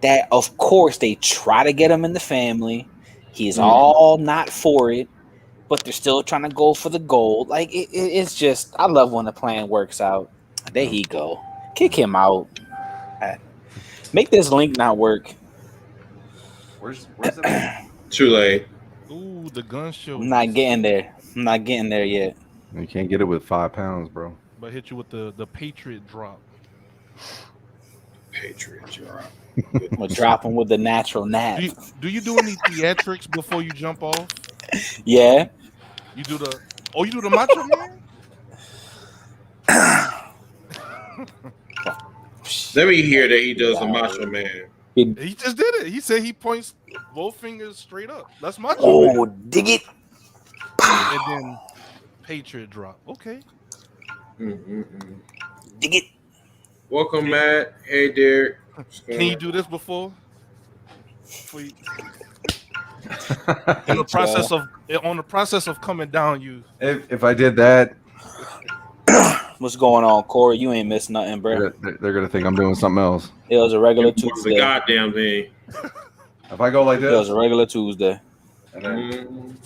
that of course they try to get him in the family. He's all not for it, but they're still trying to go for the gold. Like it's just, I love when the plan works out. There he go. Kick him out. Make this link not work. Where's it? Too late. Ooh, the gun show. I'm not getting there yet. You can't get it with 5 pounds, bro. But hit you with the Patriot drop. Patriot drop. I'm gonna drop him with the natural nap. Do you do any theatrics before you jump off? Yeah. You do the Macho Man? Let me hear that he does the Macho Man. He just did it. He said he points both fingers straight up. That's Macho Man. Oh, dig it. And then Patriot drop. Okay. Dig it. Welcome, Matt. Hey, Derek. Can you do this before? On the process of coming down, you. If I did that, what's going on, Corey? You ain't missed nothing, bro. They're gonna think I'm doing something else. It was a regular It's Tuesday. a goddamn thing. If I go like this, it was a regular Tuesday. And then...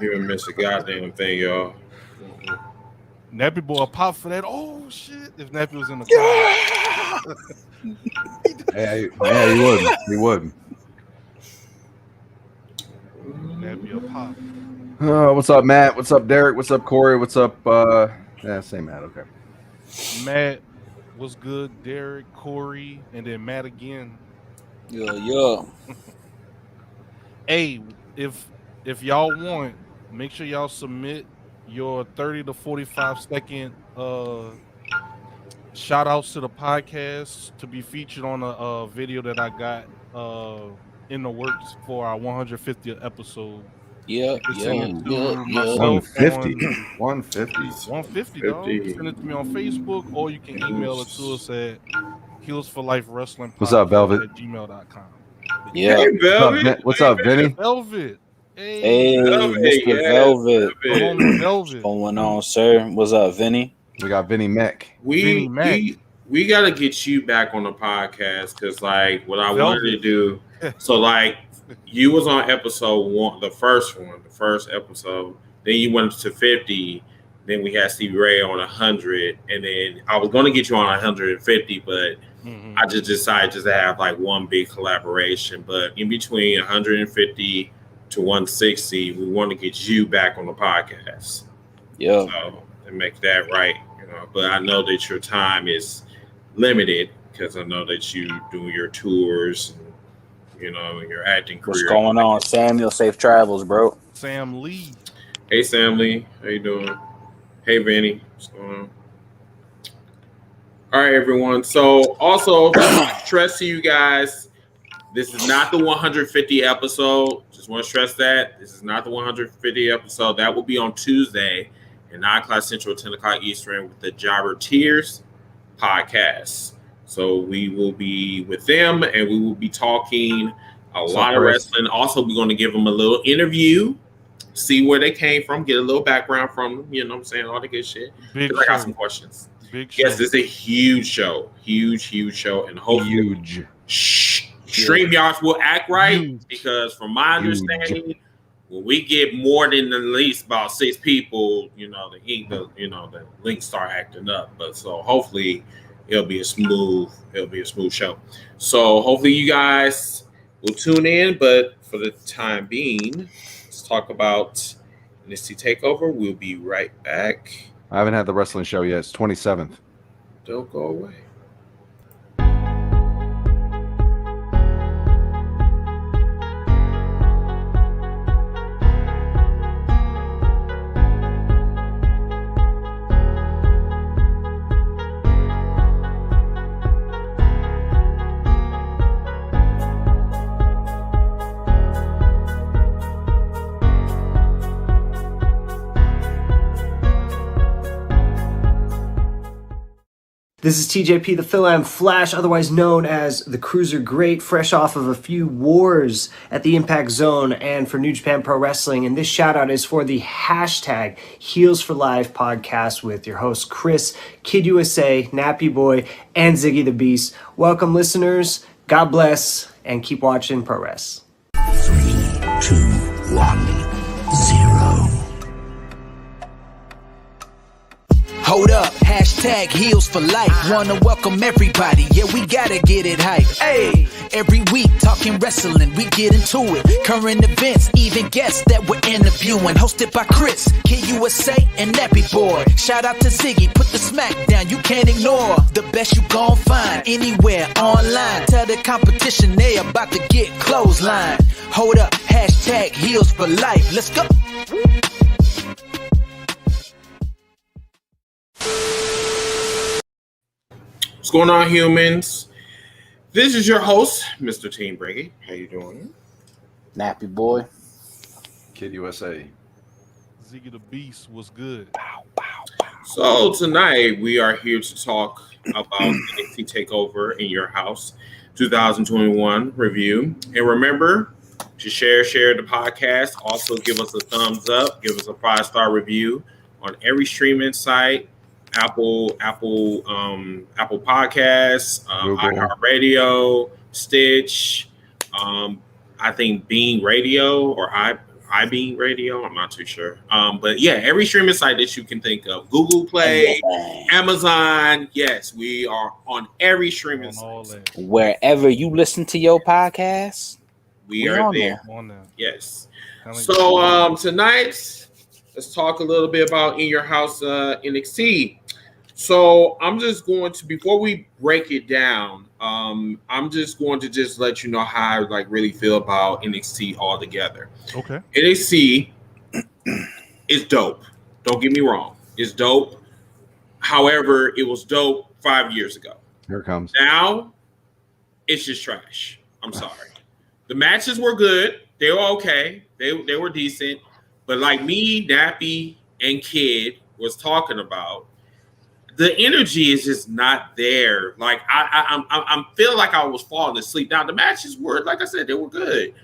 You didn't miss a goddamn thing, y'all. NappeBoi pop for that. Oh shit! If Nappy was in the car, yeah, he would. Nappy a pop. What's up, Matt? What's up, Derek? What's up, Corey? What's up? Say Matt. Okay. Matt, what's good? Derek, Corey, and then Matt again. Yeah. Hey, if y'all want, make sure y'all submit your 30 to 45 second shout outs to the podcast to be featured on a video that I got in the works for our 150th episode. Yeah. 150. 150, dog. Send it to me on Facebook, or you can email it to us at Heels for Life Wrestling. What's up, Velvet? At gmail.com. Yeah. Hey, Velvet. What's up, Vinny? Velvet. Hey, Velvet, Mr. Velvet. Velvet. What's going on, sir? What's up, Vinny? We got Vinny Mac. We got to get you back on the podcast because, like, what I wanted to do. So, like, you was on episode 1, the first episode. Then you went to 50. Then we had Stevie Ray on 100, and then I was going to get you on 150, but I just decided to have like one big collaboration. But in between 150 to 160, we want to get you back on the podcast. Yeah. So, and make that right, But I know that your time is limited because I know that you do your tours, and, your acting career. What's going on, Samuel? Safe travels, bro. Sam Lee. Hey, Sam Lee. How you doing? Hey, Vinny. What's going on? All right, everyone. So also, stress to you guys, this is not the 150 episode. Just want to stress that. This is not the 150 episode. That will be on Tuesday at 9 o'clock Central, 10 o'clock Eastern with the Jobber Tears podcast. So we will be with them, and we will be talking a lot of wrestling. Also, we're going to give them a little interview, see where they came from, get a little background from them, you know what I'm saying, all the good shit. I got some questions. Yes, this is a huge show. Huge show. And hopefully StreamYards will act right because from my understanding, when we get more than at least about 6 people, the links start acting up. But so hopefully it'll be a smooth show. So hopefully you guys will tune in. But for the time being, let's talk about NXT TakeOver. We'll be right back. I haven't had the wrestling show yet. It's 27th. Don't go away. This is TJP, the Phil-Am Flash, otherwise known as the Cruiser Great, fresh off of a few wars at the Impact Zone and for New Japan Pro Wrestling. And this shout out is for the hashtag Heels for Life podcast with your hosts Chris, Kid USA, NappeBoi, and ZiggytheBeast. Welcome, listeners. God bless, and keep watching Pro Wrest. 3, 2, 1, 0. Hold up, hashtag heels for life. Wanna welcome everybody, yeah, we gotta get it hype. Hey, every week talking wrestling, we get into it. Current events, even guests that we're interviewing. Hosted by Chris, Kid USA, and NappeBoi. Shout out to Ziggy, put the smack down, you can't ignore. The best you gon' find anywhere online. Tell the competition they about to get clothesline. Hold up, hashtag heels for life. Let's go. What's going on, humans? This is your host, Mr. TeamBringIT. How you doing? NappeBoi. Kid USA. ZiggytheBeast was good. So tonight we are here to talk about NXT TakeOver in your house 2021 review. And remember to share the podcast. Also give us a thumbs up. Give us a 5-star review on every streaming site. Apple Podcasts, iHeartRadio, Stitch, I think Being Radio or iBeing Radio. I'm not too sure. But yeah, every streaming site that you can think of. Google Play, Amazon. Yes, we are on every streaming site. Wherever you listen to your podcast, we are there. Yes. So tonight, let's talk a little bit about In Your House NXT. So I'm just going to, before we break it down, I'm just going to just let you know how I really feel about NXT altogether. Okay. NXT is dope. Don't get me wrong. It's dope. However, it was dope 5 years ago. Here it comes. Now, it's just trash. I'm sorry. The matches were good. They were okay. They were decent. But like me, Nappy, and Kid was talking about, the energy is just not there. Like I'm feel like I was falling asleep. Now the matches were, like I said, they were good.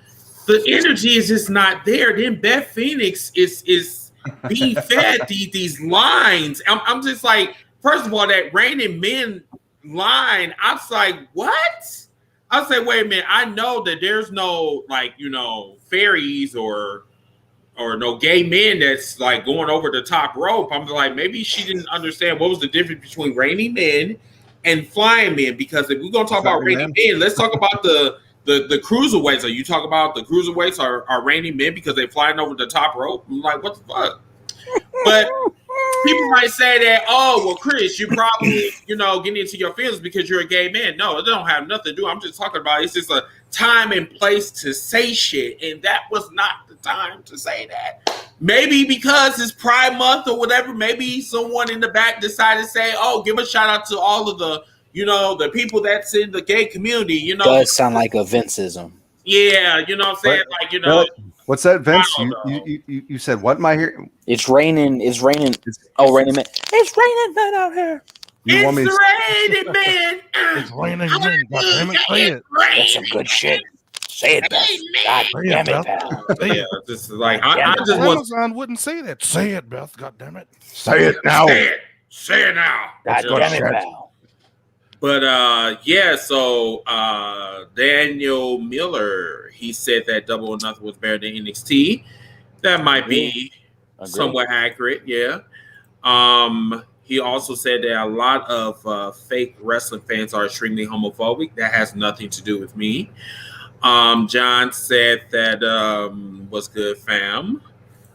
The energy is just not there. Then Beth Phoenix is being fed these lines. I'm just like, first of all, that Raining Men line, I was like, what? I was like, wait a minute. I know that there's no fairies or no gay men that's like going over the top rope. I'm like, maybe she didn't understand what was the difference between Raining Men and Flying Men. Because if we're gonna talk about Raining Men, let's talk about the cruiserweights. Are you talking about the cruiserweights are Raining Men because they're flying over the top rope? I'm like, what the fuck? But people might say that, oh, well, Chris, you probably, getting into your feelings because you're a gay man. No, it don't have nothing to do. I'm just talking about it's just a time and place to say shit, and that was not the time to say that. Maybe because it's Pride Month or whatever, maybe someone in the back decided to say, oh, give a shout out to all of the, the people that's in the gay community, Does sound like a Vinceism. Yeah, you know what I'm saying? What's that, Vince? You said what? My here? It's raining. It's raining. Raining Men. It's raining men out here. Raining Men. It's raining men. God damn it, say it. That's some good shit. Say it, Beth. God damn it, pal. Yeah, this is like I just want. Amazon wouldn't say that. Say it, Beth. God damn it. Say it now. Say it now. God damn it, pal. But so Daniel Miller, he said that Double or Nothing was better than NXT. That might be somewhat accurate, yeah. He also said that a lot of fake wrestling fans are extremely homophobic. That has nothing to do with me. John said that what's good, fam.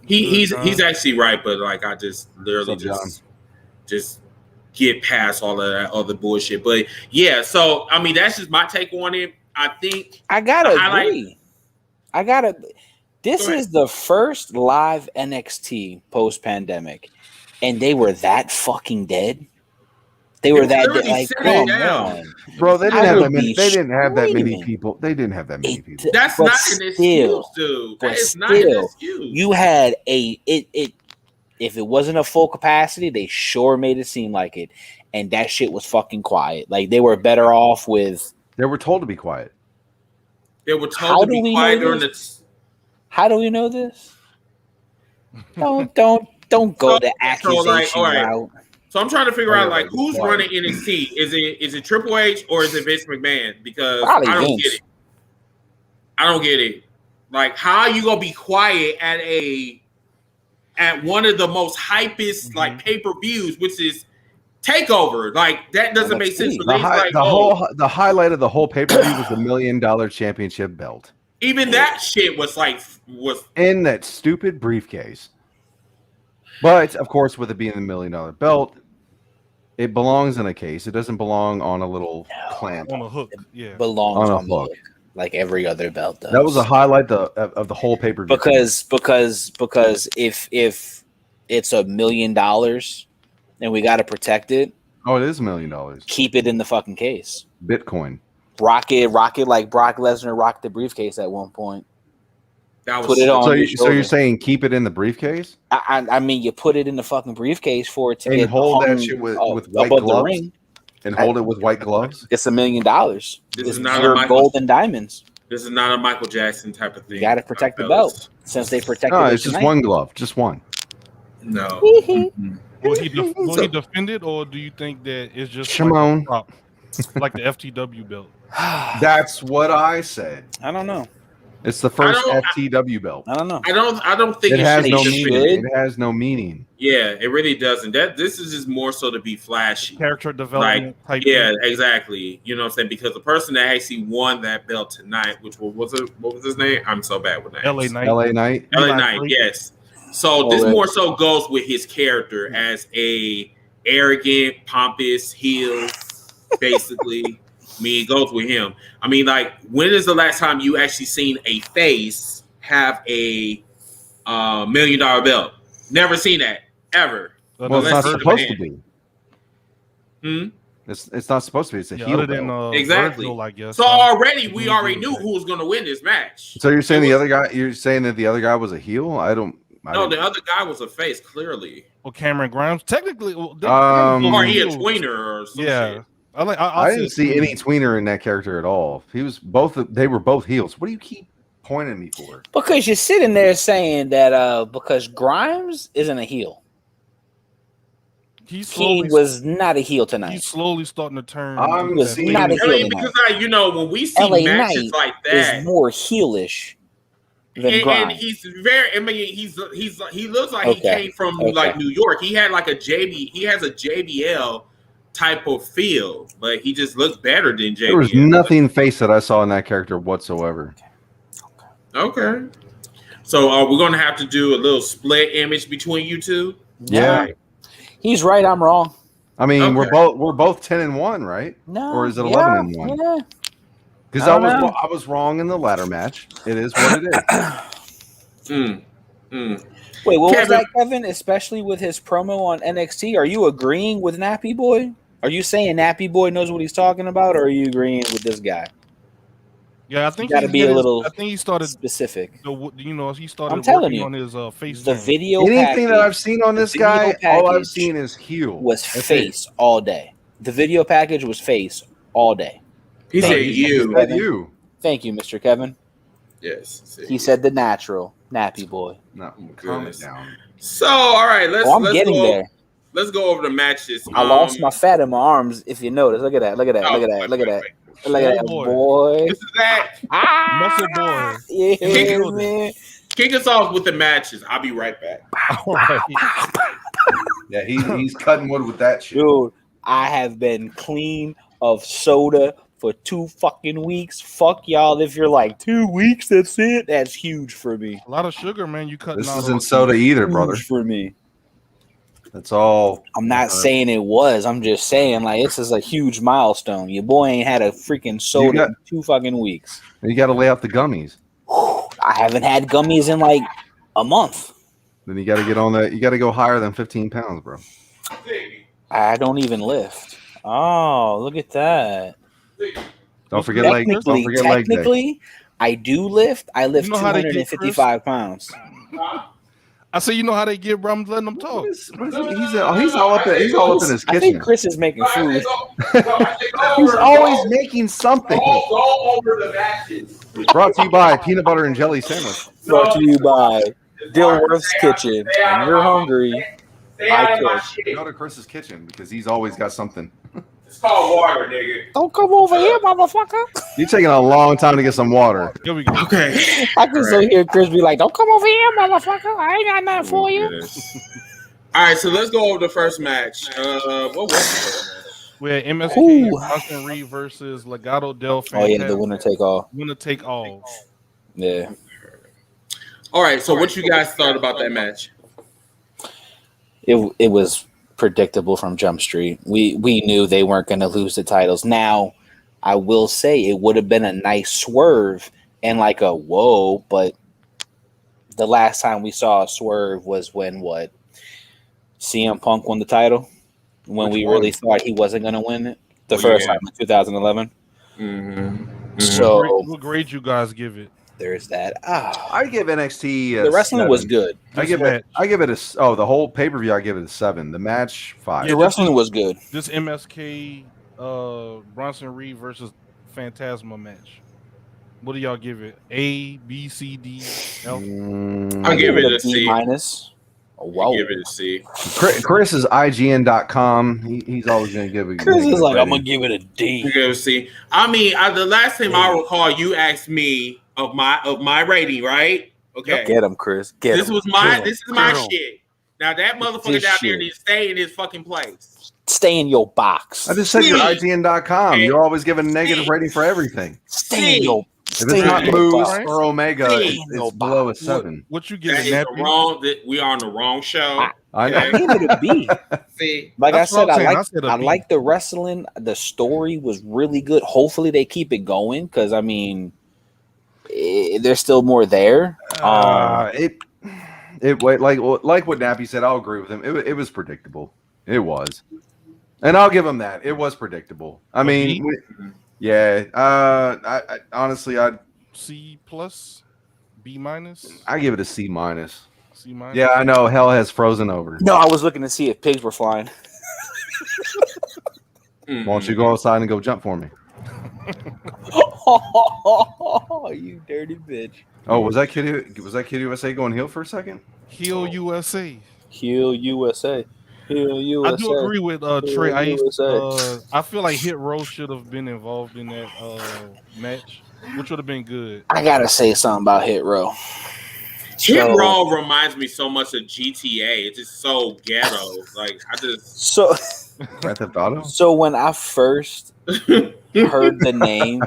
He's actually right, but like I just literally just get past all of that other bullshit. But yeah, so I mean that's just my take on it. I think I gotta agree. This is the first live NXT post-pandemic, and they were that fucking dead. They were that dead. Like, come on, bro. They didn't have that many. They didn't have that many people. They didn't have that many people. That's not an excuse, dude. That is not an excuse. You had it. If it wasn't a full capacity, they sure made it seem like it. and that shit was fucking quiet. Like they were better off with. They were told to be quiet. They were told to be quiet during the. How do we know this? Don't go the accusation route. So I'm trying to figure out like who's running NXT. Is it Triple H or is it Vince McMahon? Because Probably I don't Vince. get it. I don't get it. Like, how you gonna be quiet at one of the most hypest like pay-per-views, which is TakeOver? Like, that doesn't make sense. The highlight of the whole pay-per-view was the $1 million championship belt. Even that shit was in that stupid briefcase. But of course, with it being a $1 million belt, it belongs in a case. It doesn't belong on a little clamp on a hook. Yeah, it belongs on a hook, like every other belt does. That was a highlight of the whole pay-per-view. Because if it's $1 million and we got to protect it, it is $1 million. Keep it in the fucking case. Bitcoin. Rock it like Brock Lesnar rocked the briefcase at one point. Put it on. So you're saying keep it in the briefcase? I mean, you put it in the fucking briefcase for it to and get hold that shit with white gloves. And hold it with white gloves. It's $1 million. This is not your gold and diamonds. This is not a Michael Jackson type of thing. You got to protect the belt since they protected. No, it's just one glove, just one. No. Will he defend it, or do you think that it's just Shimon, like the FTW belt? That's what I said. I don't know. It's the first FTW belt. I don't know. I don't think it has no meaning. It has no meaning. Yeah, it really doesn't. This is just more so to be flashy. Character development type. Yeah, thing. Exactly. You know what I'm saying? Because the person that actually won that belt tonight, which what was his name? I'm so bad with names. LA Knight. Yes. So this more so goes with his character as a arrogant, pompous heel, basically. I mean, it goes with him. I mean, like, when is the last time you actually seen a face have a $1 million belt? Never seen that ever. Well, it's not supposed to be. It's not supposed to be. It's a heel belt. Exactly. Virgil, I guess. So we already knew who was going to win this match. So you're saying the other guy? You're saying that the other guy was a heel? No, the other guy was a face, clearly. Well, Cameron Grimes, technically, or he a tweener or something. Yeah. Shit. I didn't see any tweener in that character at all. They were both heels. What do you keep pointing at me for? Because you're sitting there saying that because Grimes isn't a heel. He was not a heel tonight. He's slowly starting to turn. He was not a heel because when we see LA matches Knight like that, is more heelish than Grimes. And he's very. I mean, he looks like he came from like New York. He had like He has a JBL type of feel, but he just looks better than JBL. There was nothing face that I saw in that character whatsoever. Okay. So we're gonna have to do a little split image between you two. Yeah. Right. He's right, I'm wrong. I mean, we're both 10-1, right? No. Or is it 11-1? Yeah. Because I was wrong in the ladder match. It is what it is. Wait, what was that, Kevin? Especially with his promo on NXT, are you agreeing with NappeBoi? Are you saying NappeBoi knows what he's talking about, or are you agreeing with this guy? Yeah, I think got to be a little. I think he started specific. He started. I'm telling on his face. The video. Anything that I've seen on this guy, all I've seen is heel. Was face all day. The video package was face all day. He said you. Thank you, Mr. Kevin. Yes. He said the natural NappeBoi. No, calm it down. So, all right, let's getting there. Let's go over the matches. I lost my fat in my arms. If you notice, look at that. Look at that. Look at that. Look at that. Look at that, boy. This is that. Muscle boy. Yeah, man. Kick us off with the matches. I'll be right back. All right. Yeah, he's cutting wood with that shit. Dude, I have been clean of soda for 2 fucking weeks. Fuck y'all if you're like 2 weeks, that's it. That's huge for me. A lot of sugar, man. You cutting This isn't soda either, brother. Huge for me. That's all. I'm not saying it was. I'm just saying like this is a huge milestone. Your boy ain't had a freaking soda in 2 fucking weeks. You got to lay off the gummies. I haven't had gummies in like a month. Then you got to get on that. You got to go higher than 15 pounds, bro. I don't even lift. Oh, look at that. Don't forget leg day. Technically, I do lift. I lift 255 pounds. I say, you know how they get, bro? I'm letting them talk. He's all up in his I kitchen. think Chris is making food. He's always making something. Go over the matches. Brought to you by Peanut Butter and Jelly Sandwich. Brought to you by Dilworth's Kitchen. And you're hungry. I cook. Go to Chris's kitchen because he's always got something. It's called water, nigga. Don't come over here, motherfucker. You're taking a long time to get some water. Here we go. Okay. I can still hear Chris be like, don't come over here, motherfucker. I ain't got nothing for you. All right, so let's go over the first match. What was the first match? We had MSK Ooh. and Bronson Reed versus Legado del Oh yeah, Fantasma. the winner take all. Winner take all. Yeah. All right, so what you guys thought about that match? It was predictable from Jump Street. We knew they weren't going to lose the titles. Now, I will say it would have been a nice swerve and like a whoa, but the last time we saw a swerve was when CM Punk won the title, when Which we one? really thought he wasn't going to win it the Oh, first yeah. time in 2011. Mm-hmm. So What grade you guys give it? there's that. I give NXT The wrestling was 7. good. I give it the whole pay-per-view I give it a 7. The match 5. The wrestling was good. This MSK Bronson Reed versus Phantasma match. What do y'all give it? A, B, C, D, L? I'll give it a C. minus. Oh, wow. Give it a C. Chris is IGN.com. He's always going to give it. Chris is like, I'm gonna give it a D. You give it a C. I mean, the last time I recall, you asked me of my rating, right? Okay. Get him, Chris. Get This him. was my Get this him. is my Get him. shit. Now that motherfucker This down there shit. needs to stay in his fucking place. Stay in your box. I just said you're C. IGN.com. Okay. You're always giving a negative C. rating for everything. Stay in your. If Stay it's not in your Moose box. or Omega, C. it's below a 7. What you give That it, is the Nappy? wrong. We are on the wrong show. I know. I give it a B. See, Like That's I said, what I'm saying. I I like said a I B. like the wrestling. The story was really good. Hopefully, they keep it going because I mean, there's still more there. It like what Nappy said. I'll agree with him. It was predictable. It was, and I'll give him that. It was predictable. I mean, yeah. I honestly, C plus, B minus, I give it a C minus. C minus. Yeah, I know. Hell has frozen over. No, I was looking to see if pigs were flying. Why don't you go outside and go jump for me? You dirty bitch. Oh, was that Kid USA going heel for a second? Heel USA. Heel USA. Heel USA. I do agree with Trey. USA. I feel like Hit Row should have been involved in that match, which would have been good. I gotta say something about Hit Row. Hit Row reminds me so much of GTA. It's just so ghetto. Like I just So Grand Theft Auto. So when I first heard the name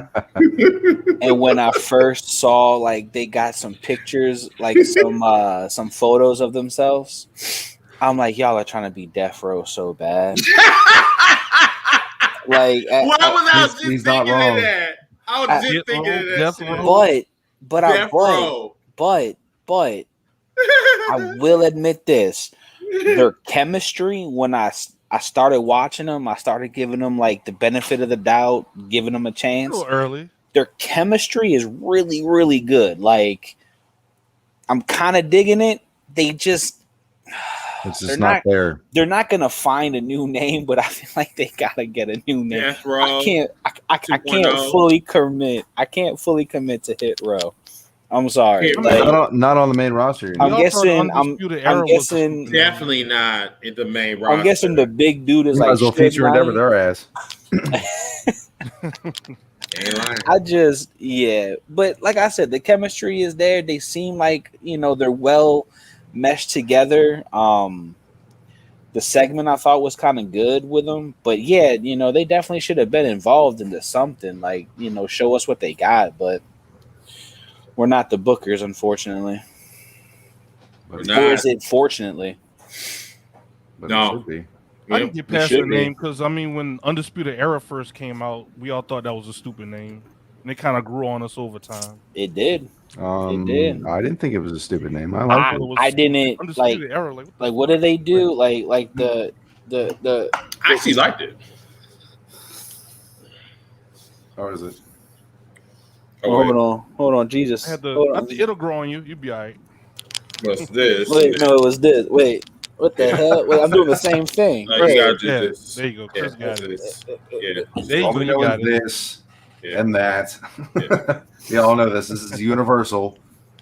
and when I first saw like they got some pictures, like some photos of themselves, I'm like, y'all are trying to be Death Row so bad. Like why was I just he's thinking not wrong. of that? I was just thinking of that. Death shit. Row. But I will admit this: their chemistry. When I started watching them, I started giving them like the benefit of the doubt, giving them a A chance. little early. Their chemistry is really, really good. Like I'm kind of digging it. They just It's they're just not there. They're not gonna find a new name, but I feel like they gotta get a new name. Death Row. I can't 2.0. fully commit. I can't fully commit to Hit Row. I'm sorry. Hit Like, Row. Not on the main roster. I'm We all thought guessing. I'm Undisputed Era was guessing. the- Definitely not in the main roster. I'm guessing the big dude is You might like as well Suge feature Endeavor Knight. their ass. Ain't lying. I just but like I said, the chemistry is there. They seem like they're well meshed together. The segment I thought was kind of good with them, but yeah, they definitely should have been involved into something. Like show us what they got, but we're not the bookers, unfortunately. But, Nah. Or is it fortunately? but No. it should be. I Yep, can get it past should the be. name because I mean, when Undisputed Era first came out, we all thought that was a stupid name, and it kind of grew on us over time. It did. did. I didn't think it was a stupid name. I I, like it. it was I didn't like. Undisputed Era, like Like, what do they do? Like the I actually liked it. How is it? Oh, wait. hold on, Jesus. I had Hold on. it'll grow on you. You'll be all right. What's this? Wait, no, it was this. Wait, what the hell? Wait, I'm doing the same thing. You gotta do Yeah, this. there you go. Chris got it. This. Yeah. There you All go. we You know got is it. this Yeah. and that. Yeah. You all know this. This is universal.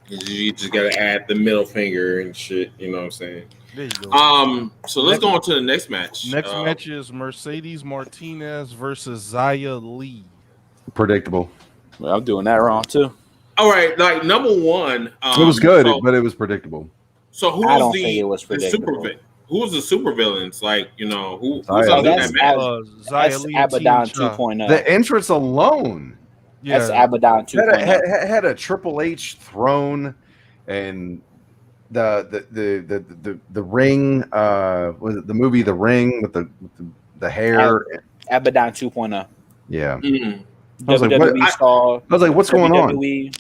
You just gotta add the middle finger and shit. You know what I'm saying? There you go. So let's go on to the next match. Next match is Mercedes Martinez versus Zaya Lee. Predictable. Well, I'm doing that wrong too. All right, like number one, It was good, So, but it was predictable. so who I was don't the, think it was the predictable. super? Who was the super villains? Like who's Zaya up in That's that match? Zaya That's Lee and Abaddon Tia Shah. 2.0. The entrance alone That's Yeah, Abaddon 2.0. had a Triple H throne and the ring. Was it the movie The Ring with the hair? Abaddon 2.0. Yeah. Mhm. I was like, what? WWE saw. I was like, what's going on? WWE,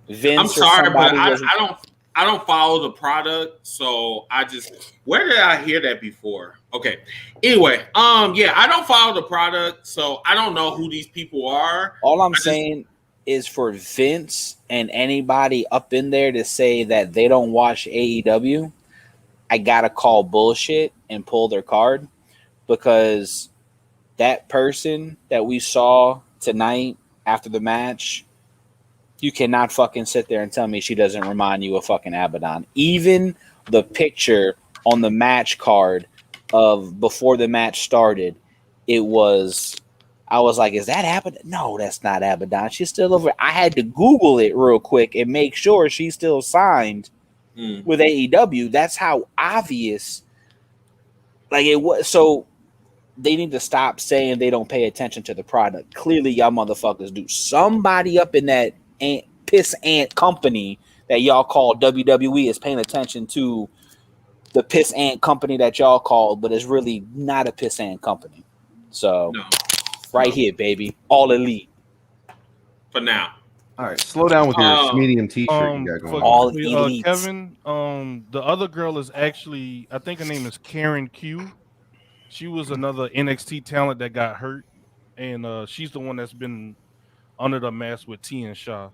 Vince I'm or sorry, but somebody I don't follow the product, so where did I hear that before? Okay. Anyway, yeah, I don't follow the product, so I don't know who these people are. All I'm saying is for Vince and anybody up in there to say that they don't watch AEW, I gotta call bullshit and pull their card, because that person that we saw tonight after the match, you cannot fucking sit there and tell me she doesn't remind you of fucking Abaddon. Even the picture on the match card of before the match started, I was like, is that Abaddon? No, that's not Abaddon. She's still over. I had to Google it real quick and make sure she's still signed with AEW. That's how obvious like it was. So they need to stop saying they don't pay attention to the product. Clearly, y'all motherfuckers do. Somebody up in that piss ant company that y'all call WWE is paying attention to the piss ant company that y'all call, but it's really not a piss ant company. So, right here, baby, all elite. For now. All right, slow down with your medium T-shirt you got going on. All elite. Kevin, the other girl is actually, I think her name is Karen Q. She was another NXT talent that got hurt, and she's the one that's been under the mask with Tia Shah.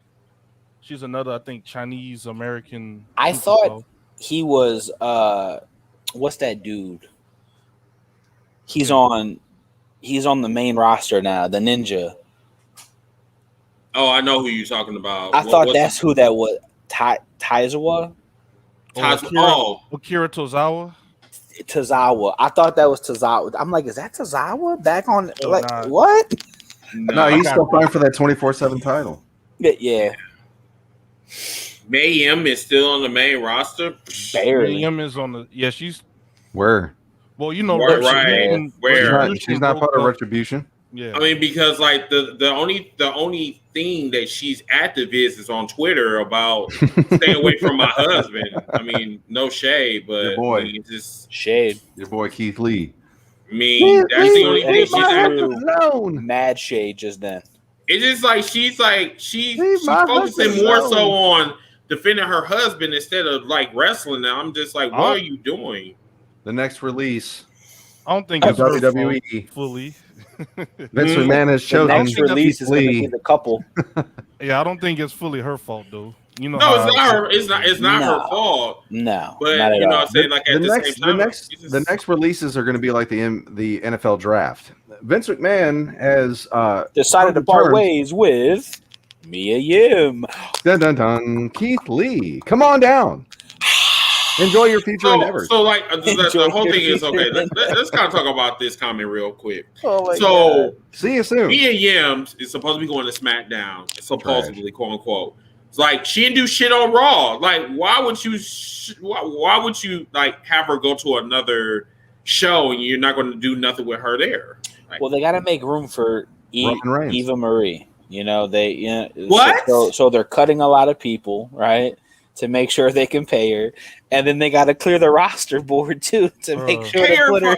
She's another, I think, Chinese American. I thought he was what's that dude? He's on the main roster now, the Ninja. Oh, I know who you're talking about. I thought that's who that was. Taizawa? Akira Tozawa. Tozawa. I thought that was Tozawa. I'm like, is that Tozawa back on? Oh, like, nah. what? No, he's still fighting for that 24/7 title. Yeah. Mae Yim is still on the main roster. Barely. Mae Yim is on the. Yeah, she's. Where? Well, you know, right. Where? She's not part of Retribution. Yeah. I mean, because like the only thing that she's active is on Twitter about staying away from my husband. I mean, no shade, but Your boy. I mean, it's just shade. Your boy Keith Lee. I mean, that's the only thing she's active. Mad shade just then. It's just like she's focusing more so on defending her husband instead of like wrestling. Now I'm just like, what are you doing? The next release. I don't think it's WWE fully. Vince McMahon has chosen. The next release is going to be the couple. Yeah, I don't think it's fully her fault though. You know, no, it's not her. It's not her fault. No, but you know what I'm saying. Like at the same time, the next releases are going to be like the NFL draft. Vince McMahon has decided to part ways with Mia Yim. Dun dun dun. Keith Lee, come on down. Enjoy your future endeavors. So like the whole thing is okay. Let's kind of talk about this comment real quick. Oh my God. See you soon. Mia Yim is supposed to be going to SmackDown, supposedly, quote unquote. It's like she didn't do shit on Raw. Like, why would you like have her go to another show and you're not going to do nothing with her there? Like, well, they got to make room for Eva Marie. You know what? So they're cutting a lot of people, right? To make sure they can pay her, and then they got to clear the roster board too to make sure they put her.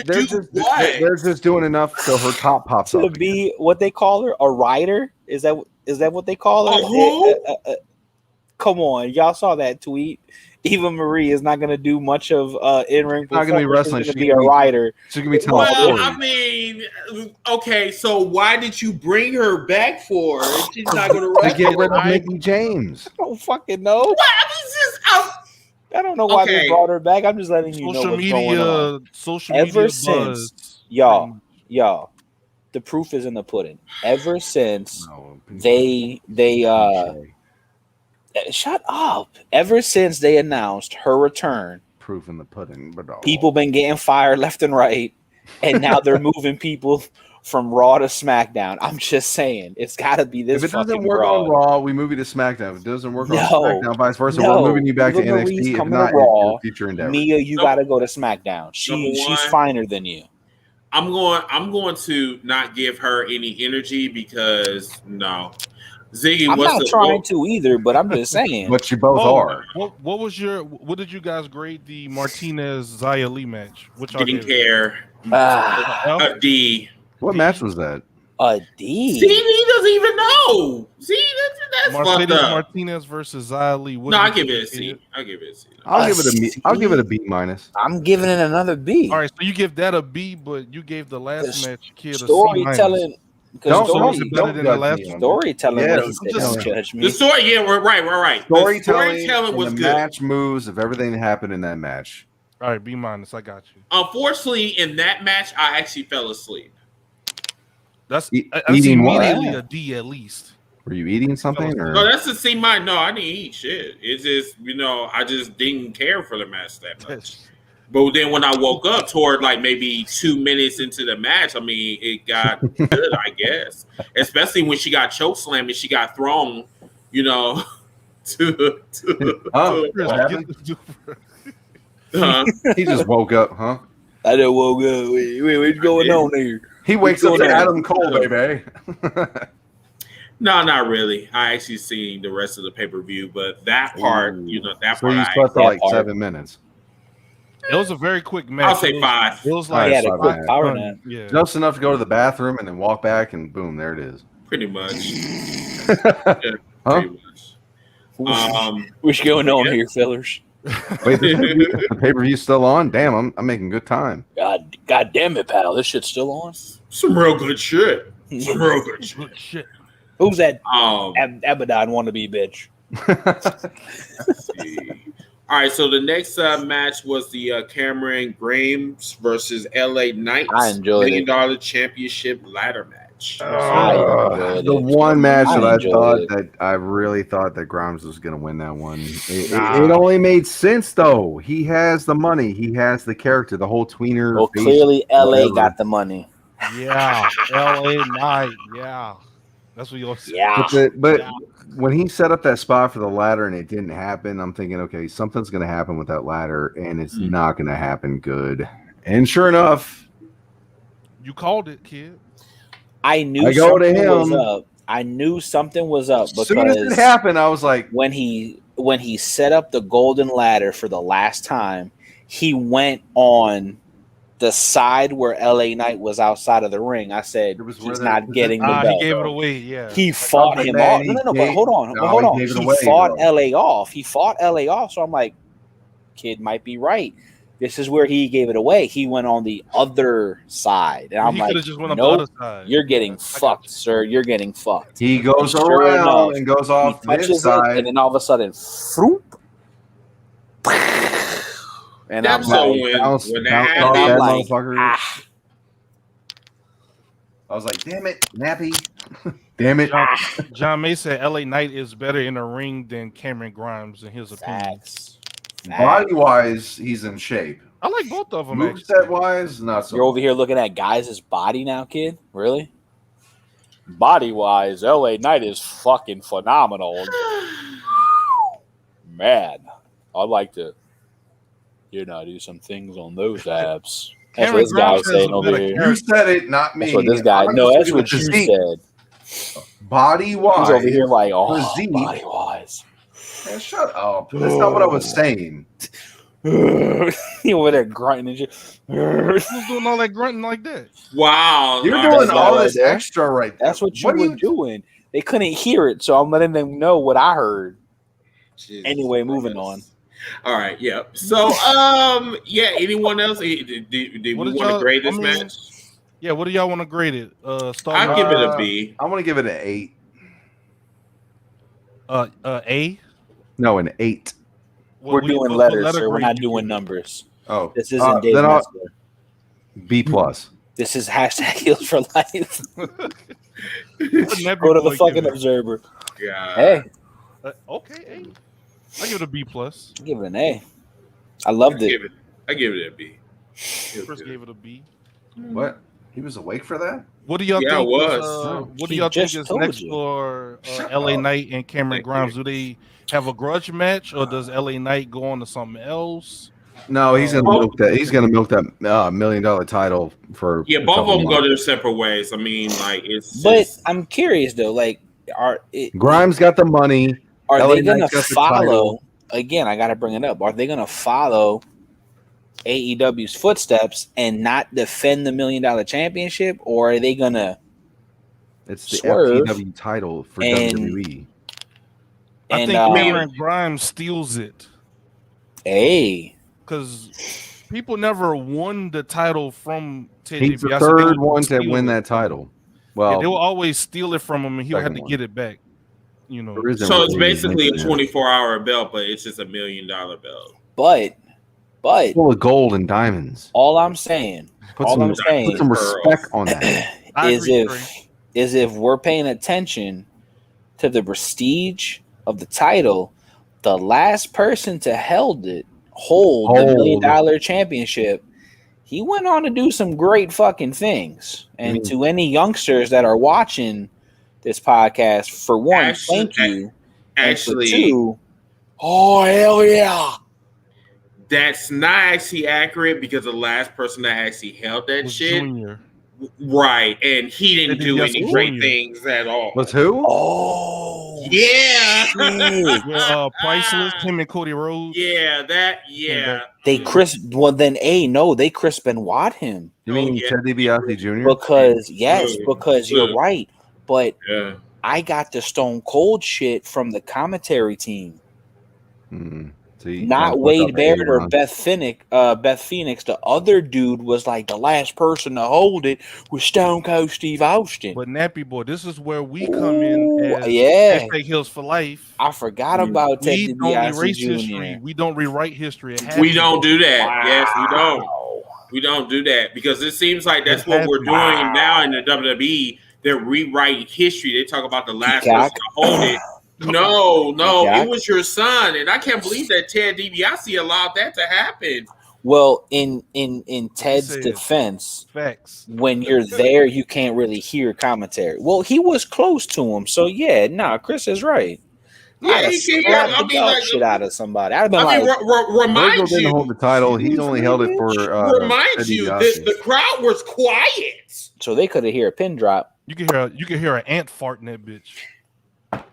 They're just doing enough so her top pops up to be what they call her, a rider. Is that what they call her? Come on, y'all saw that tweet. Eva Marie is not going to do much of in-ring. Not going to be wrestling. She's going to be a rider. She's going to be telling stories. I mean, okay, so why did you bring her back for? She's not going to wrestle. To get rid of Mickey James. I don't fucking know. What? I mean, I don't know why Okay. they brought her back. I'm just letting you know Social what's going on. media, social Ever media since, buzz. y'all, the proof is in the pudding. Ever since they shut up. Ever since they announced her return, proof in the pudding, but people been getting fired left and right, and now they're moving people from Raw to SmackDown. I'm just saying, it's got to be this. If it doesn't work broad. on Raw, we move you to SmackDown. If it doesn't work on No. SmackDown, vice versa, No. we're moving you back to Eva Marie's NXT. If coming not, to Raw. future endeavor. Mia, you got to go to SmackDown. She's one, finer than you. I'm going to not give her any energy because no. Ziggy, I'm not trying to either, but I'm just saying. But you both are. What did you guys grade the Martinez Xia Li match? Which didn't care. A D. What match was that? A D. See, he doesn't even know. See, that's fucked up. Martinez versus Xia Li. No, I give it a C. I'll give it a C. I'll give it a B minus. I'm giving it another B. All right, so you give that a B, but you gave the last match kid a C storytelling. Don't better than the last storytelling. Yeah, Don't judge me. The story, yeah, we're right. Storytelling was the good. match moves of everything that happened in that match. All right, B minus. I got you. Unfortunately, in that match, I actually fell asleep. That's eating immediately a D at least. Were you eating something? Or? No, that's a C minus. No, I didn't eat shit. It's just I just didn't care for the match that much. But then when I woke up toward like maybe 2 minutes into the match, I mean, it got good, I guess. Especially when she got chokeslammed and she got thrown, to He just woke up, huh? I just woke up. Wait, what's going on here? He wakes up to Adam Cole, baby. No, not really. I actually seen the rest of the pay-per-view, but that part, that So part. you slept for like 7 minutes. It was a very quick match. I'll say 5. It was like a quick power nap. Yeah. Just enough to go to the bathroom and then walk back, and boom, there it is. Pretty much. Huh? Pretty much. What's going on here, fellers? Wait, the pay-per-view's still on? Damn, I'm making good time. God damn it, pal. This shit's still on? Some real good shit. Shit. Who's that Abaddon wannabe bitch? All right, so the next match was the Cameron Grimes versus LA Knight. I enjoyed $1 million championship ladder match. The one match that I really thought that Grimes was going to win that one. It only made sense, though. He has the money. He has the character, the whole tweener. Well, clearly LA got the money. Yeah, LA Knight. Yeah. That's what you'll say. Yeah. But when he set up that spot for the ladder and it didn't happen, I'm thinking, okay, something's going to happen with that ladder, and it's not going to happen good. And sure enough, you called it, kid. I knew something was up. I knew something was up because as soon as it happened, I was like, when he set up the golden ladder for the last time, he went on the side where LA Knight was outside of the ring. I said he's not getting the belt. He gave it away. Yeah, he fought him off. No, but hold on. He fought LA off. So I'm like, kid might be right. This is where he gave it away. He went on the other side, and I'm like, just went on nope, the other side. You're getting fucked, sir. You're getting fucked. He goes around and goes off this side, and then all of a sudden, throop. And I'm like, I was like, damn it, Nappy. Damn it. John May said LA Knight is better in the ring than Cameron Grimes, in his opinion. Body wise, he's in shape. I like both of them. Moveset wise, not so. You're over here looking at guys' body now, kid? Really? Body wise, LA Knight is fucking phenomenal. Man, I'd like to, do some things on those abs. That's what this guy's saying over here. You said it, not me. That's what this guy. No, that's what you said. Body wise, he's over here like, physique. Body wise. Man, shut up. That's not what I was saying. You over there grunting and shit. Who's doing all that grunting like that? Wow, you're doing all this extra right there. That's what you were doing. They couldn't hear it, so I'm letting them know what I heard. Jesus anyway, moving on. All right, yeah. So, anyone else? Did we want to grade this match? Yeah, what do y'all want to grade it? I'll give it a B. I want to give it an 8. A? No, an 8. We're doing what letters, sir. We're grade not you doing give it? numbers. Oh, This isn't Dave then I'll Messler. B plus. This is hashtag Heels for Life. What Go to the NappeBoi fucking give it? Observer. Yeah. Hey, Okay, hey. I give it a B plus. give it an A. I loved it. I give it a B. Chris gave it a B. What? He was awake for that? What do y'all Yeah, think? it was. What do He y'all think just is told next you. for Shut LA up. Knight and Cameron Thank Grimes? you. Do they have a grudge match, or does LA Knight go on to something else? No, he's gonna Well- milk that. He's gonna milk that $1 million title for. Yeah, a both couple of them go months. their separate ways. I mean, like it's. But just- I'm curious though, like, Grimes got the money. are LA they gonna Knight's got the follow? title. Again, I gotta bring it up. Are they gonna follow AEW's footsteps and not defend the $1 million championship, or are they gonna? It's the Swerve FTW title for and- WWE. I And think uh, Cameron Grimes steals it hey, because people never won the title from Ted He's the DiBiase. third They one would to steal win it. that title. Yeah, Well, they will always steal it from him, and he'll have Second to one. get it back. You know, there isn't so it's really basically a mention 24-hour belt, but it's just $1 million belt. but full of gold and diamonds. all I'm saying Put All some, I'm saying- put some respect on that. I is agree, if Trey. we're paying attention to the prestige of the title, the last person to hold the $1 million championship, he went on to do some great fucking things. And to any youngsters that are watching this podcast, for one, thank you. And for Actually, two, oh hell yeah. that's not actually accurate because the last person that actually held that Was shit, Junior. right, and he didn't do Yes, any great Junior. things at all. Was who? Oh Yeah, shit. Yeah, Priceless, him and Cody Rhodes. yeah, yeah. They Chris they Chris Benoit him. You mean yeah. Ted DiBiase Jr.? Because you're Yeah. right. But Yeah. I got the Stone Cold shit from the commentary team. See, Not Wade Barrett or Beth Phoenix. The other dude was like the last person to hold it was Stone Cold Steve Austin. But NappeBoi, this is where we come in Ooh, as yeah. hashtag Heels for Life. I forgot about Ted We don't DiBiase erase Jr. history. We don't rewrite history. It We happens. don't do that. Wow. Yes, we don't. We don't do that because it seems like that's what we're doing now in the WWE. They're rewriting history. They talk about the last person to hold it. No, it was your son, and I can't believe that Ted DiBiase allowed that to happen. Well, in Ted's said defense, Facts. when you're there, you can't really hear commentary. Well, he was close to him, so yeah, Chris is right. Yeah, I'd have he can. slapped I the mean, dog like, shit out of somebody. I'd have been I mean, like, Virgil remind didn't hold you, the title. He's only held it for. remind Ted you, DiBiase. the crowd was quiet. so they could have hear a pin drop. You can hear an ant fart in that bitch.